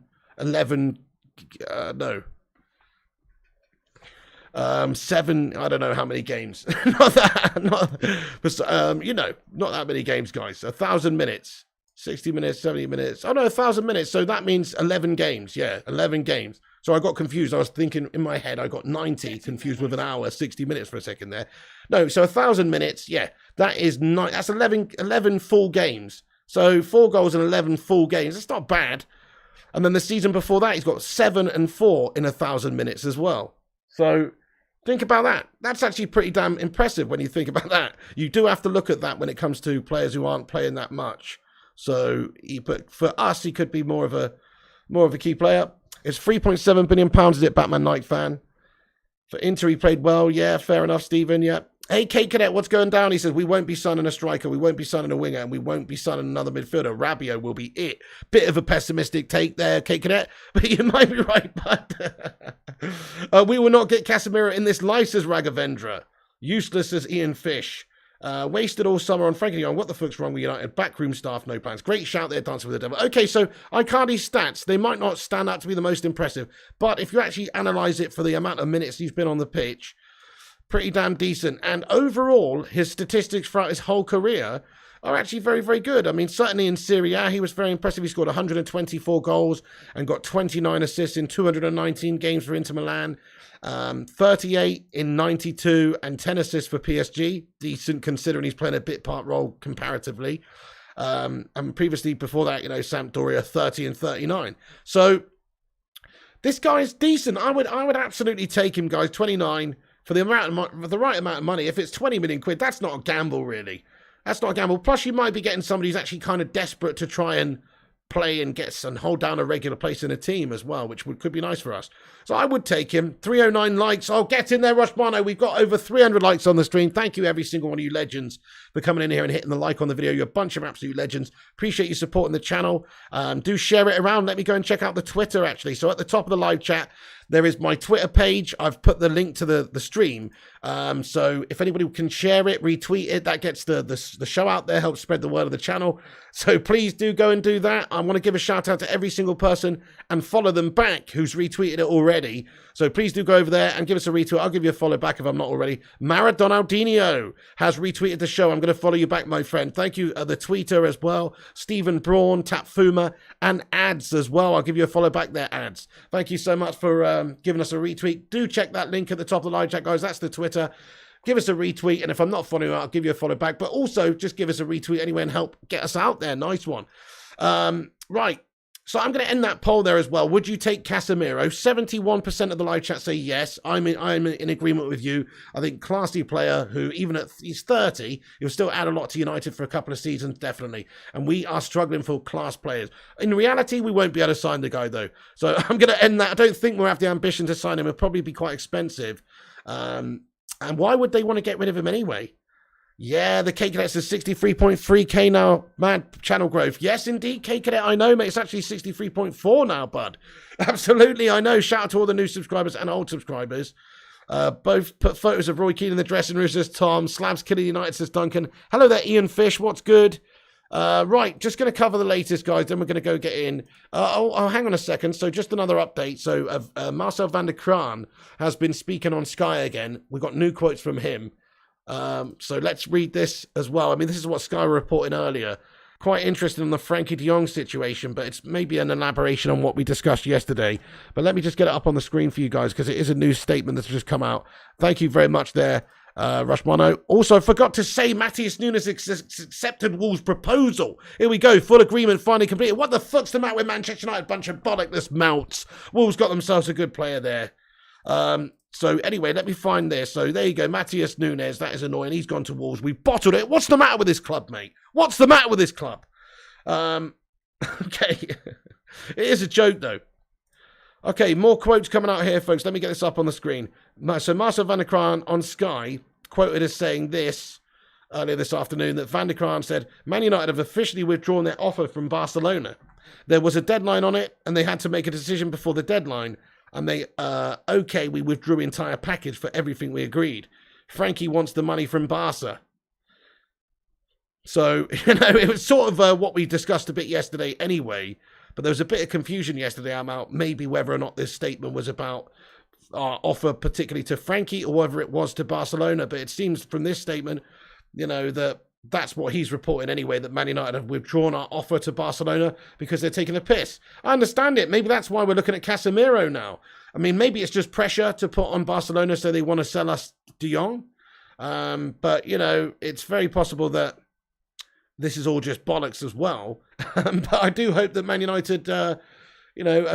I don't know how many games. Not that, you know, not that many games, guys. 1,000 minutes, 60 minutes, 70 minutes. Oh, no, 1,000 minutes. So that means 11 games. Yeah, 11 games. So I got confused. I was thinking in my head, I got 90 confused with an hour, 60 minutes for a second there. No, so 1,000 minutes. Yeah, that is that's 11 full games. So 4 goals in 11 full games. That's not bad. And then the season before that, he's got 7 and 4 in 1,000 minutes as well. So think about that. That's actually pretty damn impressive when you think about that. You do have to look at that when it comes to players who aren't playing that much. So, but for us, he could be more of a key player. It's £3.7 billion, is it, Batman Knight fan? For Inter, he played well. Yeah, fair enough, Stephen. Yeah. Hey, Kate Cadet, what's going down? He says, we won't be signing a striker, we won't be signing a winger, and we won't be signing another midfielder. Rabiot will be it. Bit of a pessimistic take there, Kate Cadet, but you might be right, but we will not get Casemiro in this life, says Raghavendra. Useless as Ian Fish. Wasted all summer on Frankie Young. What the fuck's wrong with United? Backroom staff, no plans. Great shout there, Dancing with the Devil. Okay, so Icardi's stats, they might not stand out to be the most impressive, but if you actually analyse it for the amount of minutes he's been on the pitch, pretty damn decent. And overall, his statistics throughout his whole career are actually very, very good. I mean, certainly in Serie A, he was very impressive. He scored 124 goals and got 29 assists in 219 games for Inter Milan, 38 in 92 and 10 assists for PSG. Decent considering he's playing a bit part role comparatively. And previously, before that, Sampdoria 30 and 39. So this guy's decent. I would absolutely take him, guys. 29 for the right amount of money. If it's 20 million quid, that's not a gamble, really. That's not a gamble. Plus, you might be getting somebody who's actually kind of desperate to try and play and hold down a regular place in a team as well, which could be nice for us. So I would take him. 309 likes. Oh, get in there, Rushmano. We've got over 300 likes on the stream. Thank you, every single one of you legends, for coming in here and hitting the like on the video. You're a bunch of absolute legends. Appreciate you supporting the channel. Do share it around. Let me go and check out the Twitter, actually. So at the top of the live chat, there is my Twitter page. I've put the link to the stream. So if anybody can share it, retweet it, that gets the show out there, helps spread the word of the channel. So please do go and do that. I want to give a shout out to every single person and follow them back who's retweeted it already. So please do go over there and give us a retweet. I'll give you a follow back if I'm not already. Maradonaldinho has retweeted the show. I'm going to follow you back, my friend. Thank you, the tweeter as well. Stephen Braun, Tapfuma, and Ads as well. I'll give you a follow back there, Ads. Thank you so much for giving us a retweet. Do check that link at the top of the live chat, guys. That's the Twitter. Give us a retweet, and if I'm not following you, I'll give you a follow back. But also, just give us a retweet anyway and help get us out there. Nice one. Right. So I'm going to end that poll there as well. Would you take Casemiro? 71% of the live chat say yes. I'm in agreement with you. I think classy player who, even at he's 30, he'll still add a lot to United for a couple of seasons, definitely. And we are struggling for class players. In reality, we won't be able to sign the guy, though. So I'm going to end that. I don't think we'll have the ambition to sign him. It'll probably be quite expensive. And why would they want to get rid of him anyway? Yeah, the K-Cadets is 63.3k now. Mad channel growth. Yes, indeed, K-Cadet, I know, mate. It's actually 63.4 now, bud. Absolutely, I know. Shout out to all the new subscribers and old subscribers. Both put photos of Roy Keane in the dressing room, says Tom. Slabs killing United, says Duncan. Hello there, Ian Fish. What's good? Right, just going to cover the latest, guys. Then we're going to go get in. Hang on a second. So just another update. So Marcel van der Kraan has been speaking on Sky again. We've got new quotes from him. So let's read this as well. I mean, this is what Sky were reporting earlier. Quite interesting on the Frankie de Jong situation, but it's maybe an elaboration on what we discussed yesterday. But let me just get it up on the screen for you guys, because it is a new statement that's just come out. Thank you very much there, Rushmano. Also, I forgot to say Matheus Nunes accepted Wolves' proposal. Here we go. Full agreement finally completed. What the fuck's the matter with Manchester United? Bunch of bollock mounts. Wolves got themselves a good player there. So anyway, let me find this. So there you go, Matheus Nunes. That is annoying. He's gone to Wolves. We bottled it. What's the matter with this club, mate? What's the matter with this club? Okay. It is a joke, though. Okay, more quotes coming out here, folks. Let me get this up on the screen. So Marcel van der Kraan on Sky quoted as saying this earlier this afternoon, that van der Kraan said, Man United have officially withdrawn their offer from Barcelona. There was a deadline on it, and they had to make a decision before the deadline. And they, we withdrew entire package for everything we agreed. Frankie wants the money from Barca. So, it was sort of what we discussed a bit yesterday anyway. But there was a bit of confusion yesterday about maybe whether or not this statement was about our offer particularly to Frankie or whether it was to Barcelona. But it seems from this statement, that's what he's reporting anyway, that Man United have withdrawn our offer to Barcelona because they're taking a piss. I understand it. Maybe that's why we're looking at Casemiro now. I mean, maybe it's just pressure to put on Barcelona so they want to sell us De Jong. But, it's very possible that this is all just bollocks as well. But I do hope that Man United, are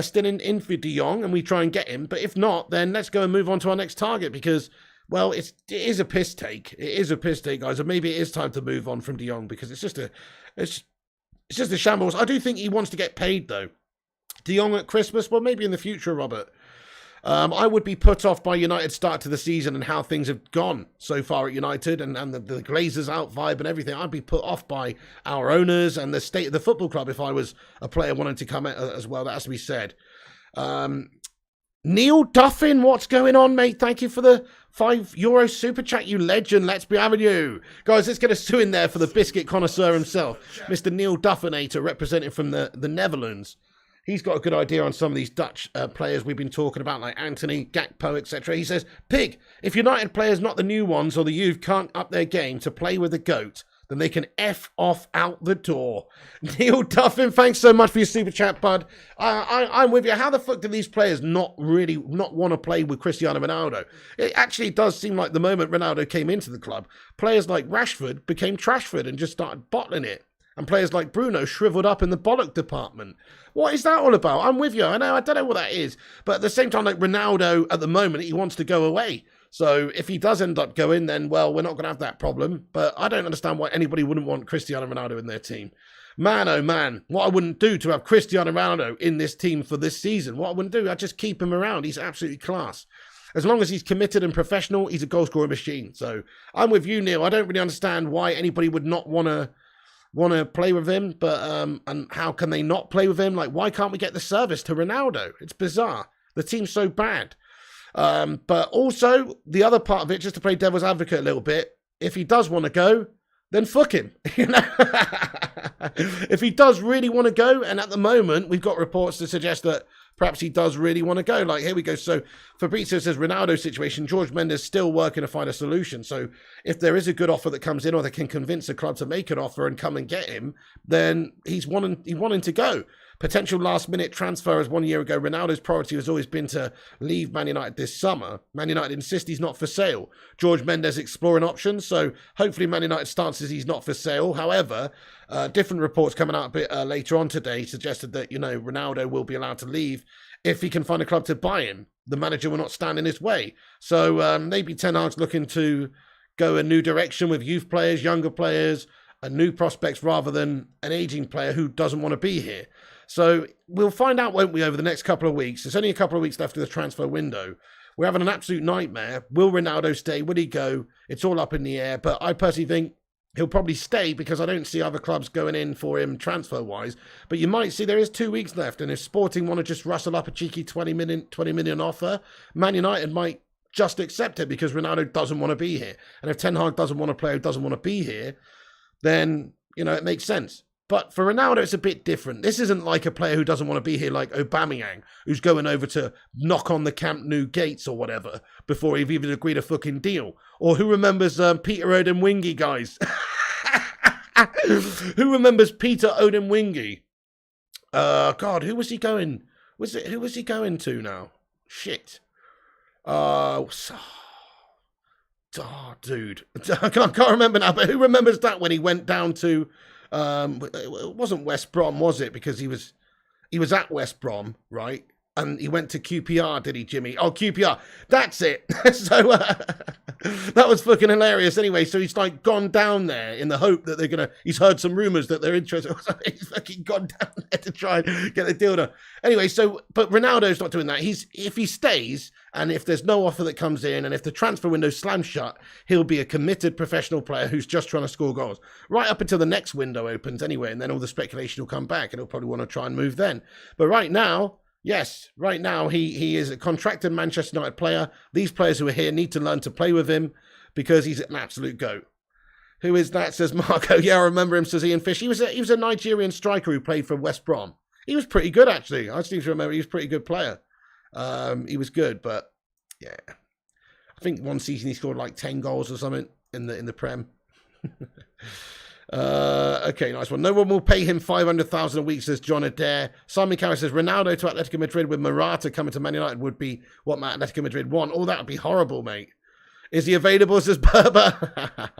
still in for De Jong and we try and get him. But if not, then let's go and move on to our next target because... Well, it is a piss take. It is a piss take, guys. And maybe it is time to move on from De Jong because it's just a shambles. I do think he wants to get paid though. De Jong at Christmas, well, maybe in the future, Robert. I would be put off by United's start to the season and how things have gone so far at United and the Glazers out vibe and everything. I'd be put off by our owners and the state of the football club if I was a player wanting to come as well. That has to be said. Neil Duffin, what's going on, mate? Thank you for the €5 super chat, you legend. Let's be having you. Guys, let's get a sue in there for the biscuit connoisseur himself, Mr. Neil Duffinator, representing from the Netherlands. he's got a good idea on some of these Dutch players we've been talking about, like Anthony, Gakpo, etc. He says, Pig, if United players, not the new ones or the youth, can't up their game to play with the GOAT, then they can F off out the door. Neil Duffin, thanks so much for your super chat, bud. I'm with you. How the fuck do these players not want to play with Cristiano Ronaldo? It actually does seem like the moment Ronaldo came into the club, players like Rashford became Trashford and just started bottling it. And players like Bruno shriveled up in the bollock department. What is that all about? I'm with you. I don't know what that is. But at the same time, like Ronaldo, at the moment, he wants to go away. So if he does end up going, then, well, we're not going to have that problem. But I don't understand why anybody wouldn't want Cristiano Ronaldo in their team. Man, oh man, what I wouldn't do to have Cristiano Ronaldo in this team for this season. What I wouldn't do, I'd just keep him around. He's absolutely class. As long as he's committed and professional, he's a goal-scoring machine. So I'm with you, Neil. I don't really understand why anybody would not want to play with him, but and how can they not play with him? Like, why can't we get the service to Ronaldo? It's bizarre. The team's so bad. But also, the other part of it, just to play devil's advocate a little bit, if he does want to go, then fuck him. You know? If he does really want to go, and at the moment, we've got reports to suggest that perhaps he does really want to go. Like, here we go. So Fabrizio says, Ronaldo situation, George Mendes still working to find a solution. So if there is a good offer that comes in, or they can convince the club to make an offer and come and get him, then he's wanting to go. Potential last-minute transfer, as 1 year ago, Ronaldo's priority has always been to leave Man United this summer. Man United insist he's not for sale. George Mendes exploring options, so hopefully Man United stance is he's not for sale. However, different reports coming out a bit later on today suggested that, you know, Ronaldo will be allowed to leave if he can find a club to buy him. The manager will not stand in his way. So maybe Ten Hag's looking to go a new direction with youth players, younger players, and new prospects rather than an aging player who doesn't want to be here. So we'll find out, won't we, over the next couple of weeks. There's only a couple of weeks left of the transfer window. We're having an absolute nightmare. Will Ronaldo stay? Will he go? It's all up in the air. But I personally think he'll probably stay because I don't see other clubs going in for him transfer-wise. But you might see there is 2 weeks left. And if Sporting want to just rustle up a cheeky 20 million offer, Man United might just accept it because Ronaldo doesn't want to be here. And if Ten Hag doesn't want to play or doesn't want to be here, then, you know, it makes sense. But for Ronaldo, it's a bit different. This isn't like a player who doesn't want to be here like Aubameyang, who's going over to knock on the Camp Nou gates or whatever before he've even agreed a fucking deal. Or who remembers Peter Odemwingie, guys? Who remembers Peter Odemwingie? God, who was he going? Who was he going to now? Shit. Dude. I can't remember now, but who remembers that when he went down to... it wasn't West Brom, was it? Because he was at West Brom, right? And he went to QPR, did he, Jimmy? Oh, QPR. That's it. So that was fucking hilarious. Anyway, so he's like gone down there in the hope that he's heard some rumours that they're interested. He's fucking gone down there to try and get the deal done. Anyway, but Ronaldo's not doing that. If he stays and if there's no offer that comes in and if the transfer window slams shut, he'll be a committed professional player who's just trying to score goals. Right up until the next window opens anyway, and then all the speculation will come back and he'll probably want to try and move then. But right now, yes, right now he is a contracted Manchester United player. These players who are here need to learn to play with him because he's an absolute goat. Who is that, says Marco. Yeah, I remember him, says Ian Fish. He was a Nigerian striker who played for West Brom. He was pretty good, actually. I seem to remember he was a pretty good player. He was good, but yeah. I think one season he scored like 10 goals or something in the Prem. Okay, nice one. No one will pay him 500,000 a week, says John Adair. Simon Carey says Ronaldo to Atletico Madrid with Morata coming to Man United would be what Atletico Madrid want. Oh, that would be horrible, mate. Is he available, says Berber?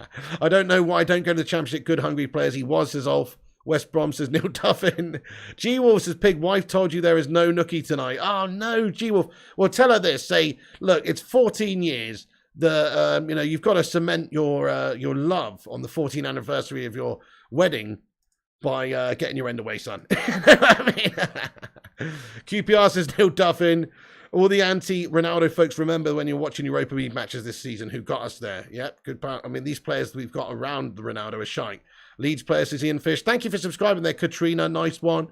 I don't know why I don't go to the Championship. Good, hungry players. He was, says Ulf. West Brom, says Neil Duffin. G-Wolf says, Pig, wife told you there is no nookie tonight. Oh, no, G-Wolf. Well, tell her this. Say, look, it's 14 years. You've got to cement your love on the 14th anniversary of your wedding by getting your end away, son. QPR, says Neil Duffin. All the anti-Ronaldo folks, remember when you're watching Europa League matches this season, who got us there. Yep, good part. I mean, these players we've got around the Ronaldo are shite. Leeds player, says Ian Fish. Thank you for subscribing there, Katrina. Nice one.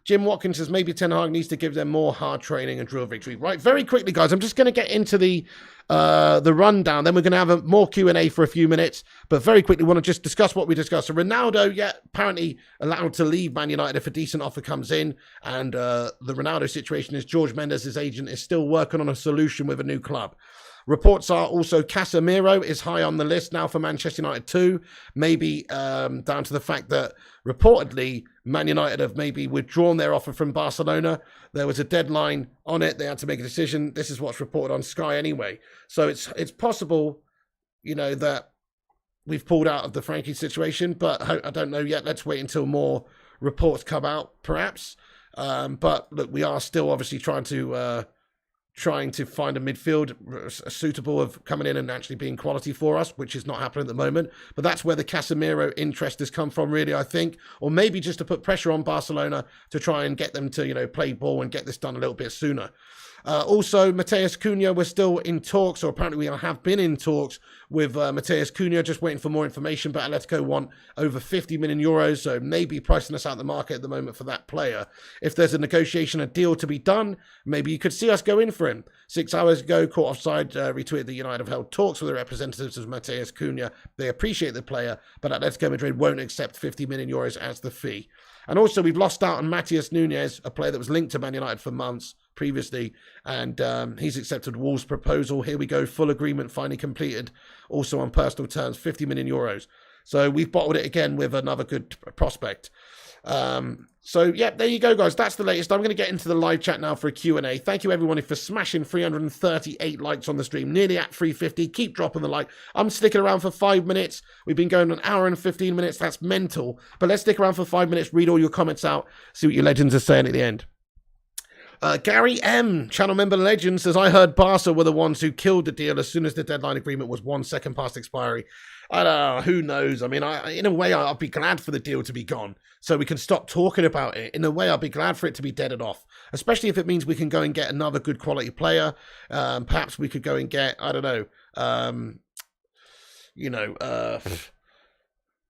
Jim Watkins says maybe Ten Hag needs to give them more hard training and drill victory. Right, very quickly, guys, I'm just going to get into the rundown. Then we're going to have more Q&A for a few minutes. But very quickly, want to just discuss what we discussed. So Ronaldo, yeah, apparently allowed to leave Man United if a decent offer comes in. And the Ronaldo situation is George Mendes' agent is still working on a solution with a new club. Reports are also Casemiro is high on the list now for Manchester United too. Maybe down to the fact that reportedly Man United have maybe withdrawn their offer from Barcelona. There was a deadline on it. They had to make a decision. This is what's reported on Sky anyway. So it's possible, you know, that we've pulled out of the Frankie situation, but I don't know yet. Let's wait until more reports come out, perhaps. But look, we are still obviously trying to find a midfield suitable of coming in and actually being quality for us, which is not happening at the moment. But that's where the Casemiro interest has come from, really, I think. Or maybe just to put pressure on Barcelona to try and get them to, you know, play ball and get this done a little bit sooner. Also, Matheus Cunha, we're still in talks, or apparently we have been in talks with Matheus Cunha, just waiting for more information. But Atletico want over 50 million euros, so maybe pricing us out of the market at the moment for that player. If there's a negotiation, a deal to be done, maybe you could see us go in for him. 6 hours ago, Caught Offside retweeted that United have held talks with the representatives of Matheus Cunha. They appreciate the player, but Atletico Madrid won't accept 50 million euros as the fee. And also, we've lost out on Matheus Nunes, a player that was linked to Man United for months previously, and he's accepted Wolves' proposal. Here we go, full agreement finally completed, also on personal terms, 50 million euros. So we've bottled it again with another good prospect. So, yeah, there you go, guys. That's the latest. I'm going to get into the live chat now for a Q&A. Thank you, everyone, for smashing 338 likes on the stream. Nearly at 350. Keep dropping the like. I'm sticking around for 5 minutes. We've been going an hour and 15 minutes. That's mental. But let's stick around for 5 minutes, read all your comments out, see what your legends are saying at the end. Gary M, channel member legend, says, I heard Barca were the ones who killed the deal as soon as the deadline agreement was 1 second past expiry. I don't know, who knows? I mean, in a way, I'll be glad for the deal to be gone so we can stop talking about it. In a way, I'll be glad for it to be deaded off, especially if it means we can go and get another good quality player. Perhaps we could go and get, I don't know,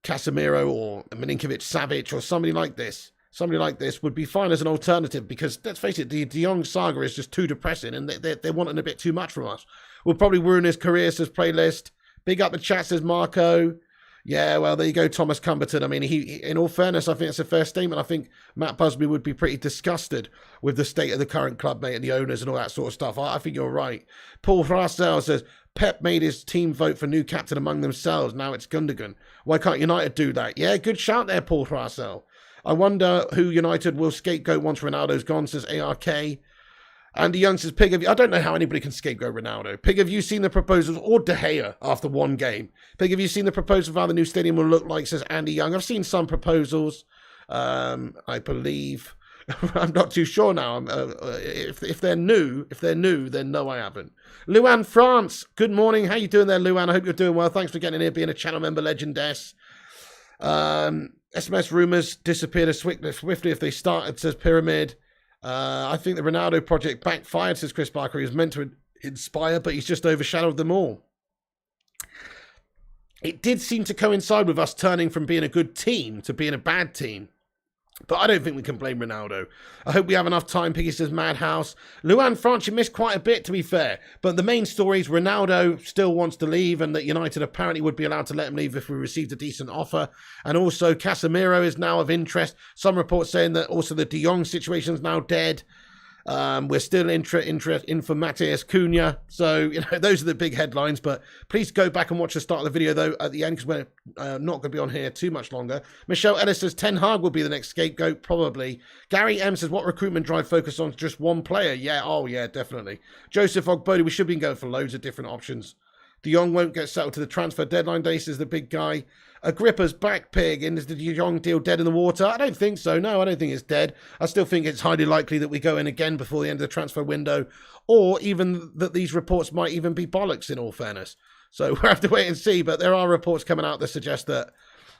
Casemiro or Milinkovic-Savic or somebody like this. Somebody like this would be fine as an alternative because, let's face it, the De Jong saga is just too depressing and they're wanting a bit too much from us. We'll probably ruin his career, says Playlist. Big up the chat, says Marco. Yeah, well, there you go, Thomas Cumberton. I mean, he in all fairness, I think it's a fair statement. I think Matt Busby would be pretty disgusted with the state of the current club, mate, and the owners and all that sort of stuff. I think you're right. Paul Russell says, Pep made his team vote for new captain among themselves. Now it's Gundogan. Why can't United do that? Yeah, good shout there, Paul Russell. I wonder who United will scapegoat once Ronaldo's gone, says ARK. Andy Young says, Pig, I don't know how anybody can scapegoat Ronaldo. Pig, have you seen the proposals? Or De Gea after one game? Pig, have you seen the proposal of how the new stadium will look like, says Andy Young. I've seen some proposals, I believe. I'm not too sure now. If they're new, then no, I haven't. Luan France, good morning. How you doing there, Luan? I hope you're doing well. Thanks for getting in here, being a channel member, legendess. SMS rumours disappeared as swiftly if they started, says Pyramid. I think the Ronaldo project backfired, says Chris Barker. He was meant to inspire, but he's just overshadowed them all. It did seem to coincide with us turning from being a good team to being a bad team. But I don't think we can blame Ronaldo. I hope we have enough time, Piggy says Madhouse. Luan France, you missed quite a bit, to be fair. But the main story is Ronaldo still wants to leave and that United apparently would be allowed to let him leave if we received a decent offer. And also Casemiro is now of interest. Some reports saying that also the De Jong situation is now dead. We're still in for Matheus Cunha. So, you know, those are the big headlines. But please go back and watch the start of the video, though, at the end, because we're not going to be on here too much longer. Michelle Ellis says, Ten Hag will be the next scapegoat, probably. Gary M says, what recruitment drive focus on just one player? Yeah, oh, yeah, definitely. Joseph Ogbodi, we should be going for loads of different options. De Jong won't get settled to the transfer deadline day, says the big guy. Agrippa's back, Pig. And is the De Jong deal dead in the water? I don't think so. No, I don't think it's dead. I still think it's highly likely that we go in again before the end of the transfer window, or even that these reports might even be bollocks, in all fairness. So we'll have to wait and see. But there are reports coming out that suggest that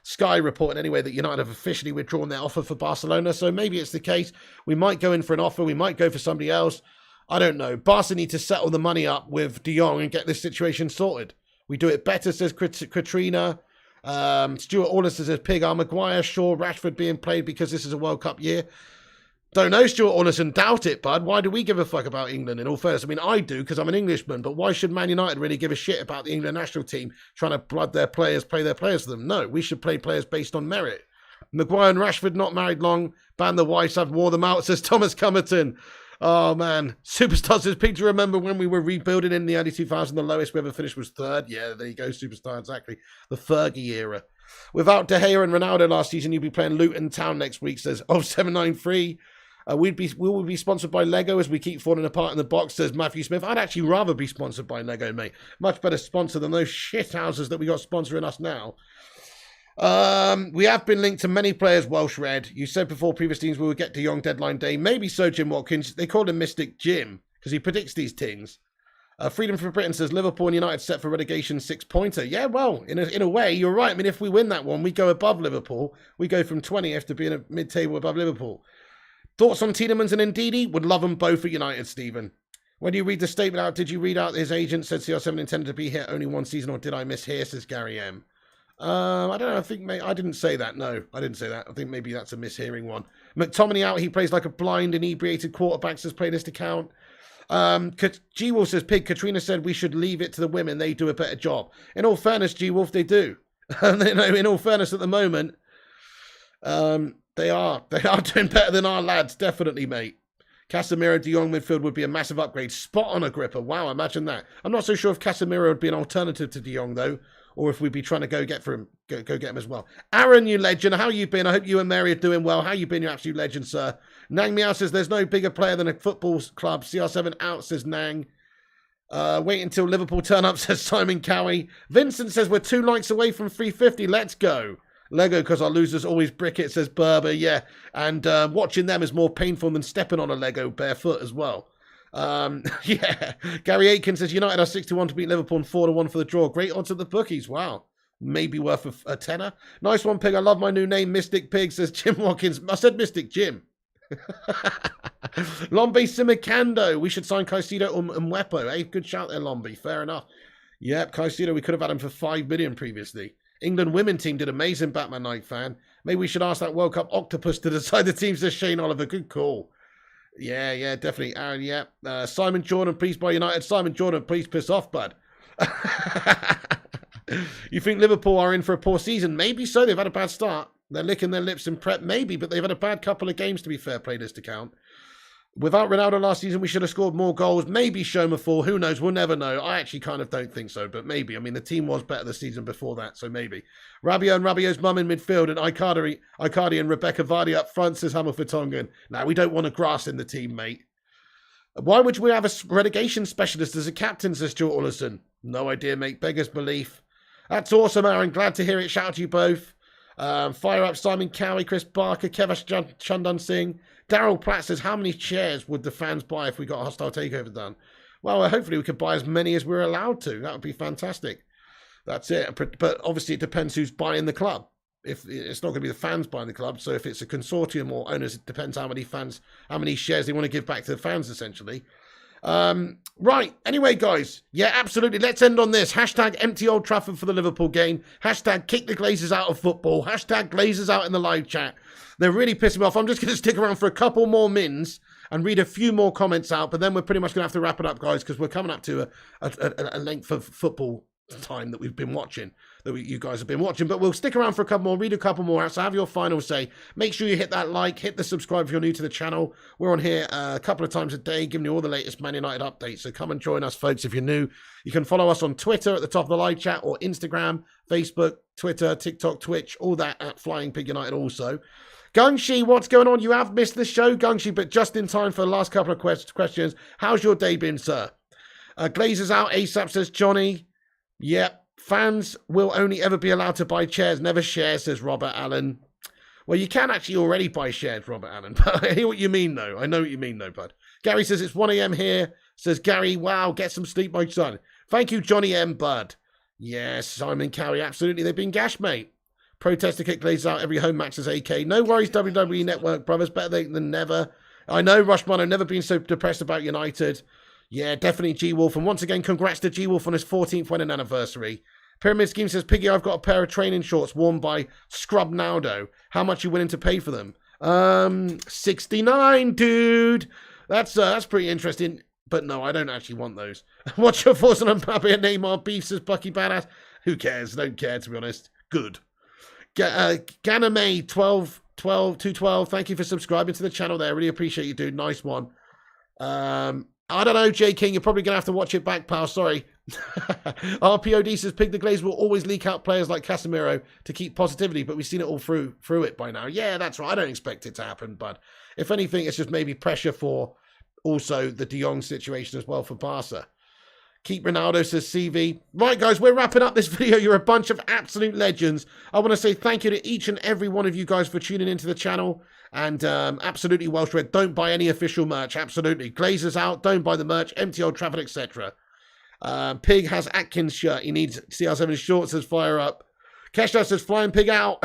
Sky reporting anyway that United have officially withdrawn their offer for Barcelona. So maybe it's the case. We might go in for an offer. We might go for somebody else. I don't know. Barca need to settle the money up with De Jong and get this situation sorted. We do it better, says Katrina. Stuart Orlison says, Pig, are Maguire, Shaw, Rashford being played because this is a World Cup year? Don't know, Stuart Ornison. Doubt it, bud. Why do we give a fuck about England in all fairness? I mean, I do because I'm an Englishman, but why should Man United really give a shit about the England national team trying to blood their players, play their players for them? No, we should play players based on merit. Maguire and Rashford not married long. Ban the wives, have wore them out, says Thomas Cummerton. Oh, man. Superstar says, Peter, remember when we were rebuilding in the early 2000s, the lowest we ever finished was third? Yeah, there you go, Superstar, exactly. The Fergie era. Without De Gea and Ronaldo last season, you'd be playing Luton Town next week, says 793. We will be sponsored by Lego as we keep falling apart in the box, says Matthew Smith. I'd actually rather be sponsored by Lego, mate. Much better sponsor than those shit houses that we got sponsoring us now. We have been linked to many players, Welsh Red. You said before previous teams we would get De Jong deadline day. Maybe so, Jim Watkins. They called him Mystic Jim because he predicts these things. Freedom for Britain says Liverpool and United set for relegation 6-pointer. Yeah, well, in a way, you're right. I mean, if we win that one, we go above Liverpool. We go from 20th to being a mid-table above Liverpool. Thoughts on Tielemans and Ndidi? Would love them both at United, Stephen. When you read the statement out, did you read out his agent said CR7 intended to be here only one season, or did I mishear, says Gary M. I don't know. I think I didn't say that. No, I didn't say that. I think maybe that's a mishearing one. McTominay out. He plays like a blind, inebriated quarterback, says playlist account. G-Wolf says, Pig, Katrina said we should leave it to the women. They do a better job. In all fairness, G-Wolf, they do. In all fairness, at the moment, they are doing better than our lads, definitely, mate. Casemiro, De Jong midfield would be a massive upgrade. Spot on, Agrippa. Wow, imagine that. I'm not so sure if Casemiro would be an alternative to De Jong, though, or if we'd be trying to go get him as well. Aaron, you legend, how you been? I hope you and Mary are doing well. How you been, you absolute legend, sir? Nang Meow says there's no bigger player than a football club. CR7 out, says Nang. Wait until Liverpool turn up, says Simon Cowie. Vincent says we're 2 likes away from 350. Let's go. Lego, because our losers always brick it, says Berber. Yeah, and watching them is more painful than stepping on a Lego barefoot as well. Yeah, Gary Aitken says United are 6-1 to beat Liverpool and 4-1 for the draw. Great odds at the bookies. Wow, maybe worth a tenner. Nice one, Pig. I love my new name, Mystic Pig, says Jim Watkins. I said Mystic Jim. Lombe Simicando. We should sign Caicedo and Mwepo. Hey, good shout there, Lombe. Fair enough. Yep, Caicedo, we could have had him for 5 million previously. England women team did amazing, Batman Knight fan. Maybe we should ask that World Cup octopus to decide the teams, says Shane Oliver. Good call. Yeah, definitely. Aaron, yeah. Simon Jordan, please buy United. Simon Jordan, please piss off, bud. You think Liverpool are in for a poor season? Maybe so. They've had a bad start. They're licking their lips in prep. Maybe, but they've had a bad couple of games, to be fair, playlist account. Without Ronaldo last season, we should have scored more goals. Maybe Shoma 4. Who knows? We'll never know. I actually kind of don't think so, but maybe. I mean, the team was better the season before that, so maybe. Rabiot and Rabiot's mum in midfield, and Icardi and Rebecca Vardy up front, says Hamilton. Now, we don't want a grass in the team, mate. Why would we have a relegation specialist as a captain, says Stuart Allison? No idea, mate. Beggar's belief. That's awesome, Aaron. Glad to hear it. Shout out to you both. Fire up Simon Cowie, Chris Barker, Kevash Chandan Singh. Daryl Platt says, how many shares would the fans buy if we got a hostile takeover done? Well, hopefully we could buy as many as we're allowed to. That would be fantastic. That's it. But obviously it depends who's buying the club. If it's not going to be the fans buying the club, so if it's a consortium or owners, it depends how many shares they want to give back to the fans, essentially. Right. Anyway, guys. Yeah, absolutely. Let's end on this. Hashtag empty Old Trafford for the Liverpool game. Hashtag kick the Glazers out of football. Hashtag Glazers out in the live chat. They're really pissing me off. I'm just going to stick around for a couple more mins and read a few more comments out, but then we're pretty much going to have to wrap it up, guys, because we're coming up to a length of football time that we've been watching, you guys have been watching, but we'll stick around for a couple more, read a couple more out, so have your final say. Make sure you hit that like, hit the subscribe if you're new to the channel. We're on here a couple of times a day, giving you all the latest Man United updates, so come and join us, folks, if you're new. You can follow us on Twitter at the top of the live chat, or Instagram, Facebook, Twitter, TikTok, Twitch, all that at Flying Pig United also. Gungshi, what's going on? You have missed the show, Gungshi, but just in time for the last couple of questions. How's your day been, sir? Glazers out ASAP, says Johnny. Yep. Fans will only ever be allowed to buy chairs, never shares, says Robert Allen. Well, you can actually already buy shares, Robert Allen. But I hear what you mean, though. I know what you mean, though, bud. Gary says it's 1 a.m. here. Says Gary, wow, get some sleep, my son. Thank you, Johnny M. Bud. Yes, Simon Cowie, absolutely. They've been gashed, mate. Protest to kick Glazers out every home match as AK. No worries, WWE Network, brothers. Better late than never. I know, Rushman, I've never been so depressed about United. Yeah, definitely G-Wolf. And once again, congrats to G-Wolf on his 14th wedding anniversary. Pyramid Scheme says, Piggy, I've got a pair of training shorts worn by Scrub Naldo. How much are you willing to pay for them? 69, dude. That's pretty interesting. But no, I don't actually want those. What's your thoughts on Mbappe and Neymar beef, says Bucky Badass? Who cares? Don't care, to be honest. Good. Ganame 212. Thank you for subscribing to the channel there. Really appreciate you, dude. Nice one. I don't know, J King. You're probably going to have to watch it back, pal. Sorry. RPOD says Pig the Glaze will always leak out players like Casemiro to keep positivity, but we've seen it all through it by now. Yeah, that's right. I don't expect it to happen, but if anything, it's just maybe pressure for also the De Jong situation as well for Barca. Keep Ronaldo, says CV. Right, guys, we're wrapping up this video. You're a bunch of absolute legends. I want to say thank you to each and every one of you guys for tuning into the channel. And absolutely Welsh Red, don't buy any official merch. Absolutely. Glazers out, don't buy the merch. Empty Old Trafford, etc. Pig has Atkins shirt. He needs CR7 shorts, says Fire Up. Kesha says Flying Pig out.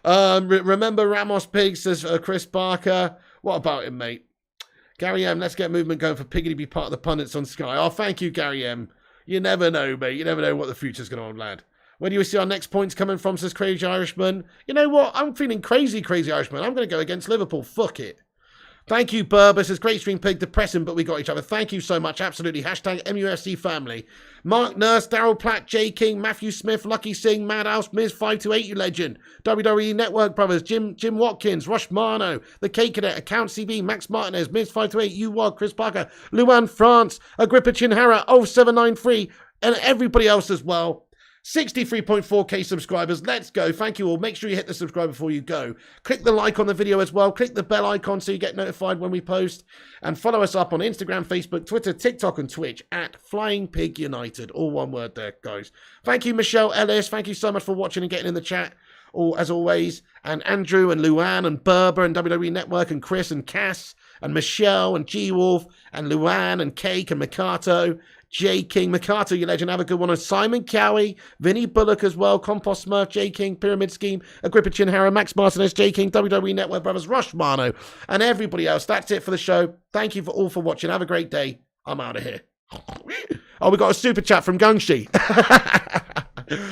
Remember Ramos Pig, says Chris Barker. What about him, mate? Gary M, let's get movement going for Piggy to be part of the pundits on Sky. Oh, thank you, Gary M. You never know, mate. You never know what the future's going to hold, lad. Where do you see our next points coming from, says Crazy Irishman? You know what? I'm feeling crazy Irishman. I'm going to go against Liverpool. Fuck it. Thank you, Berber. Says Great Stream Pig. Depressing, but we got each other. Thank you so much. Absolutely. Hashtag MUFC family. Mark Nurse, Daryl Platt, J King, Matthew Smith, Lucky Singh, Madhouse, Miz528, you legend. WWE Network Brothers, Jim Watkins, Rush Marno, The K Cadet, Account CB, Max Martinez, Miz528, You Wog, Chris Parker, Luan France, Agrippa Chinhara, 0793, and everybody else as well. 63.4k subscribers. Let's go. Thank you all. Make sure you hit the subscribe before you go. Click the like on the video as well. Click the bell icon so you get notified when we post. And follow us up on Instagram, Facebook, Twitter, TikTok, and Twitch at Flying Pig United. All one word there, guys. Thank you, Michelle Ellis. Thank you so much for watching and getting in the chat, as always. And Andrew and Luan and Berber and WWE Network and Chris and Cass and Michelle and G-Wolf and Luan and Cake and Mikato. J King, Mikato, you legend, have a good one. And Simon Cowie, Vinny Bullock as well, Compost Smurf, J King, Pyramid Scheme, Agrippa Chinhara, Max Martinez, J King, WWE Network Brothers, Rush Mano, and everybody else. That's it for the show. Thank you all for watching. Have a great day. I'm out of here. Oh, we got a super chat from Gungshi.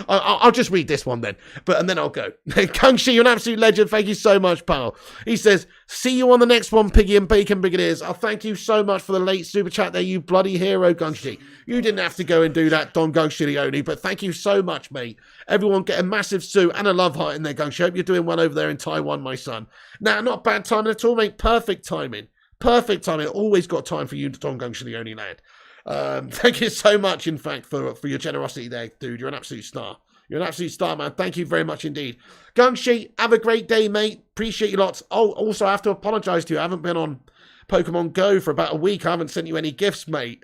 I'll just read this one then, and then I'll go. Gungshi, you're an absolute legend. Thank you so much, pal. He says, see you on the next one, Piggy and Bacon Brigadiers. I'll thank you so much for the late super chat there, you bloody hero, Gungshi. You didn't have to go and do that, Don Gungshi Leone, but thank you so much, mate. Everyone get a massive sue and a love heart in there, Gungshi. Hope you're doing well over there in Taiwan, my son. Now, not bad timing at all, mate. Perfect timing. Perfect timing. Always got time for you, Don Gungshi Leone, lad. Thank you so much, in fact, for your generosity there, dude. You're an absolute star. You're an absolute star, man. Thank you very much indeed. Gungshi, have a great day, mate. Appreciate you lots. Oh, also, I have to apologise to you. I haven't been on Pokemon Go for about a week. I haven't sent you any gifts, mate.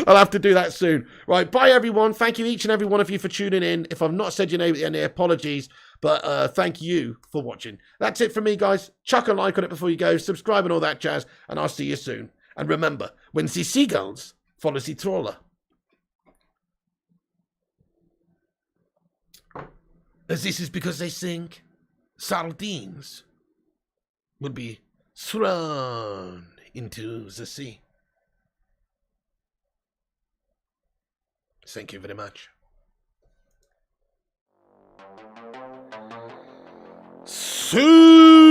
I'll have to do that soon. Right, bye, everyone. Thank you, each and every one of you, for tuning in. If I've not said your name at the end here, apologies. But thank you for watching. That's it from me, guys. Chuck a like on it before you go. Subscribe and all that jazz. And I'll see you soon. And remember, when see seagulls, follow see trawler. As this is because they think sardines will be thrown into the sea. Thank you very much. See